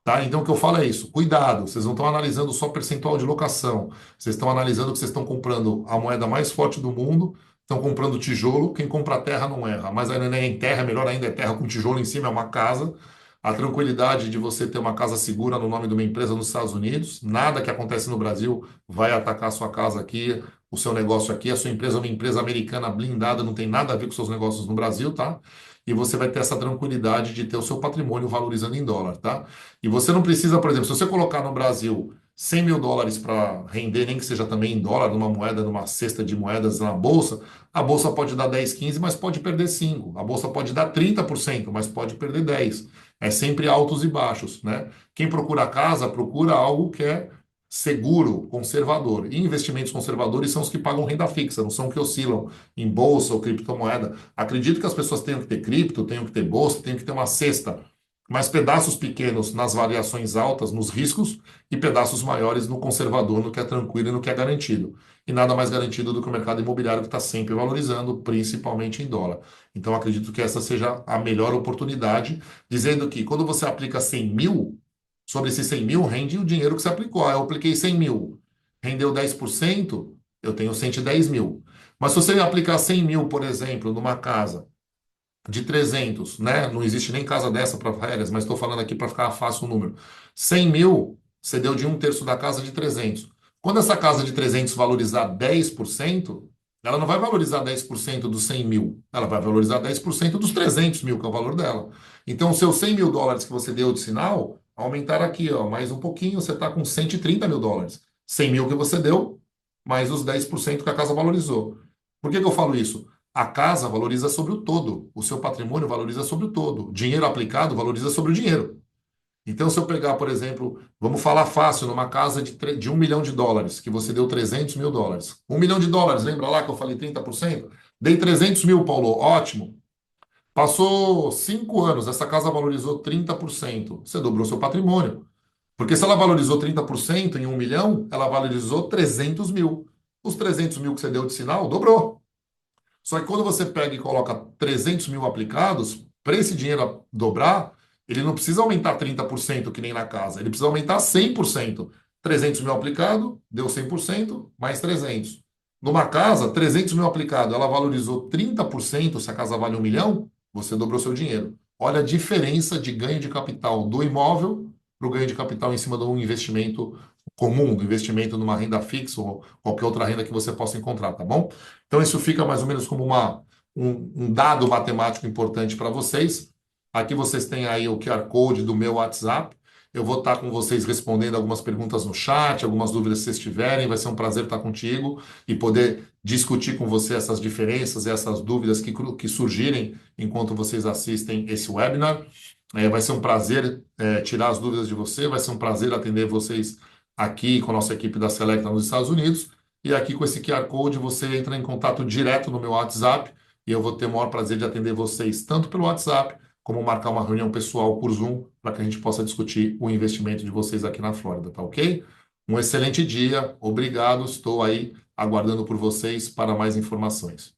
Tá? Então, o que eu falo é isso: cuidado, vocês não estão analisando só percentual de locação, vocês estão analisando que vocês estão comprando a moeda mais forte do mundo, estão comprando tijolo. Quem compra terra não erra, mas ainda nem é em terra, melhor ainda é terra com tijolo em cima, é uma casa. A tranquilidade de você ter uma casa segura no nome de uma empresa nos Estados Unidos, nada que acontece no Brasil vai atacar a sua casa aqui, o seu negócio aqui, a sua empresa é uma empresa americana blindada, não tem nada a ver com seus negócios no Brasil, tá? E você vai ter essa tranquilidade de ter o seu patrimônio valorizando em dólar, tá? E você não precisa, por exemplo, se você colocar no Brasil US$ 100.000 para render, nem que seja também em dólar, numa moeda, numa cesta de moedas na bolsa, a bolsa pode dar 10, 15, mas pode perder 5. A bolsa pode dar 30%, mas pode perder 10. É sempre altos e baixos, né? Quem procura casa, procura algo que é seguro, conservador. E investimentos conservadores são os que pagam renda fixa, não são os que oscilam em bolsa ou criptomoeda. Acredito que as pessoas tenham que ter cripto, tenham que ter bolsa, tenham que ter uma cesta, mas pedaços pequenos nas variações altas, nos riscos, e pedaços maiores no conservador, no que é tranquilo e no que é garantido. E nada mais garantido do que o mercado imobiliário, que está sempre valorizando, principalmente em dólar. Então, acredito que essa seja a melhor oportunidade, dizendo que quando você aplica 100 mil, sobre esses 100 mil rende o dinheiro que você aplicou. Ah, eu apliquei 100 mil, rendeu 10%, eu tenho 110 mil. Mas se você aplicar 100 mil, por exemplo, numa casa de 300, né? Não existe nem casa dessa para férias, mas estou falando aqui para ficar fácil o número. 100 mil, você deu de um terço da casa de 300. Quando essa casa de 300 valorizar 10%, ela não vai valorizar 10% dos 100 mil, ela vai valorizar 10% dos 300 mil, que é o valor dela. Então, os seus US$ 100.000 que você deu de sinal, aumentaram aqui, ó, mais um pouquinho, você está com US$ 130.000. 100 mil que você deu, mais os 10% que a casa valorizou. Por que que eu falo isso? A casa valoriza sobre o todo, o seu patrimônio valoriza sobre o todo, o dinheiro aplicado valoriza sobre o dinheiro. Então, se eu pegar, por exemplo, vamos falar fácil, numa casa de US$ 1 milhão, que você deu US$ 300.000. US$ 1 milhão, lembra lá que eu falei 30%? Dei 300 mil, Paulo, ótimo. Passou 5 anos, essa casa valorizou 30%. Você dobrou seu patrimônio. Porque se ela valorizou 30% em 1 milhão, ela valorizou 300 mil. Os 300 mil que você deu de sinal, dobrou. Só que quando você pega e coloca 300 mil aplicados, para esse dinheiro dobrar, ele não precisa aumentar 30% que nem na casa, ele precisa aumentar 100%. 300 mil aplicado, deu 100%, mais 300. Numa casa, 300 mil aplicado, ela valorizou 30%, se a casa vale 1 milhão, você dobrou seu dinheiro. Olha a diferença de ganho de capital do imóvel para o ganho de capital em cima de um investimento comum, do investimento numa renda fixa ou qualquer outra renda que você possa encontrar, tá bom? Então, isso fica mais ou menos como um dado matemático importante para vocês. Aqui vocês têm aí o QR Code do meu WhatsApp. Eu vou estar com vocês respondendo algumas perguntas no chat, algumas dúvidas que vocês tiverem. Vai ser um prazer estar contigo e poder discutir com você essas diferenças e essas dúvidas que surgirem enquanto vocês assistem esse webinar. Vai ser um prazer, tirar as dúvidas de você, vai ser um prazer atender vocês aqui com a nossa equipe da Selecta nos Estados Unidos. E aqui com esse QR Code você entra em contato direto no meu WhatsApp e eu vou ter o maior prazer de atender vocês tanto pelo WhatsApp como marcar uma reunião pessoal por Zoom para que a gente possa discutir o investimento de vocês aqui na Flórida, tá ok? Um excelente dia, obrigado, estou aí aguardando por vocês para mais informações.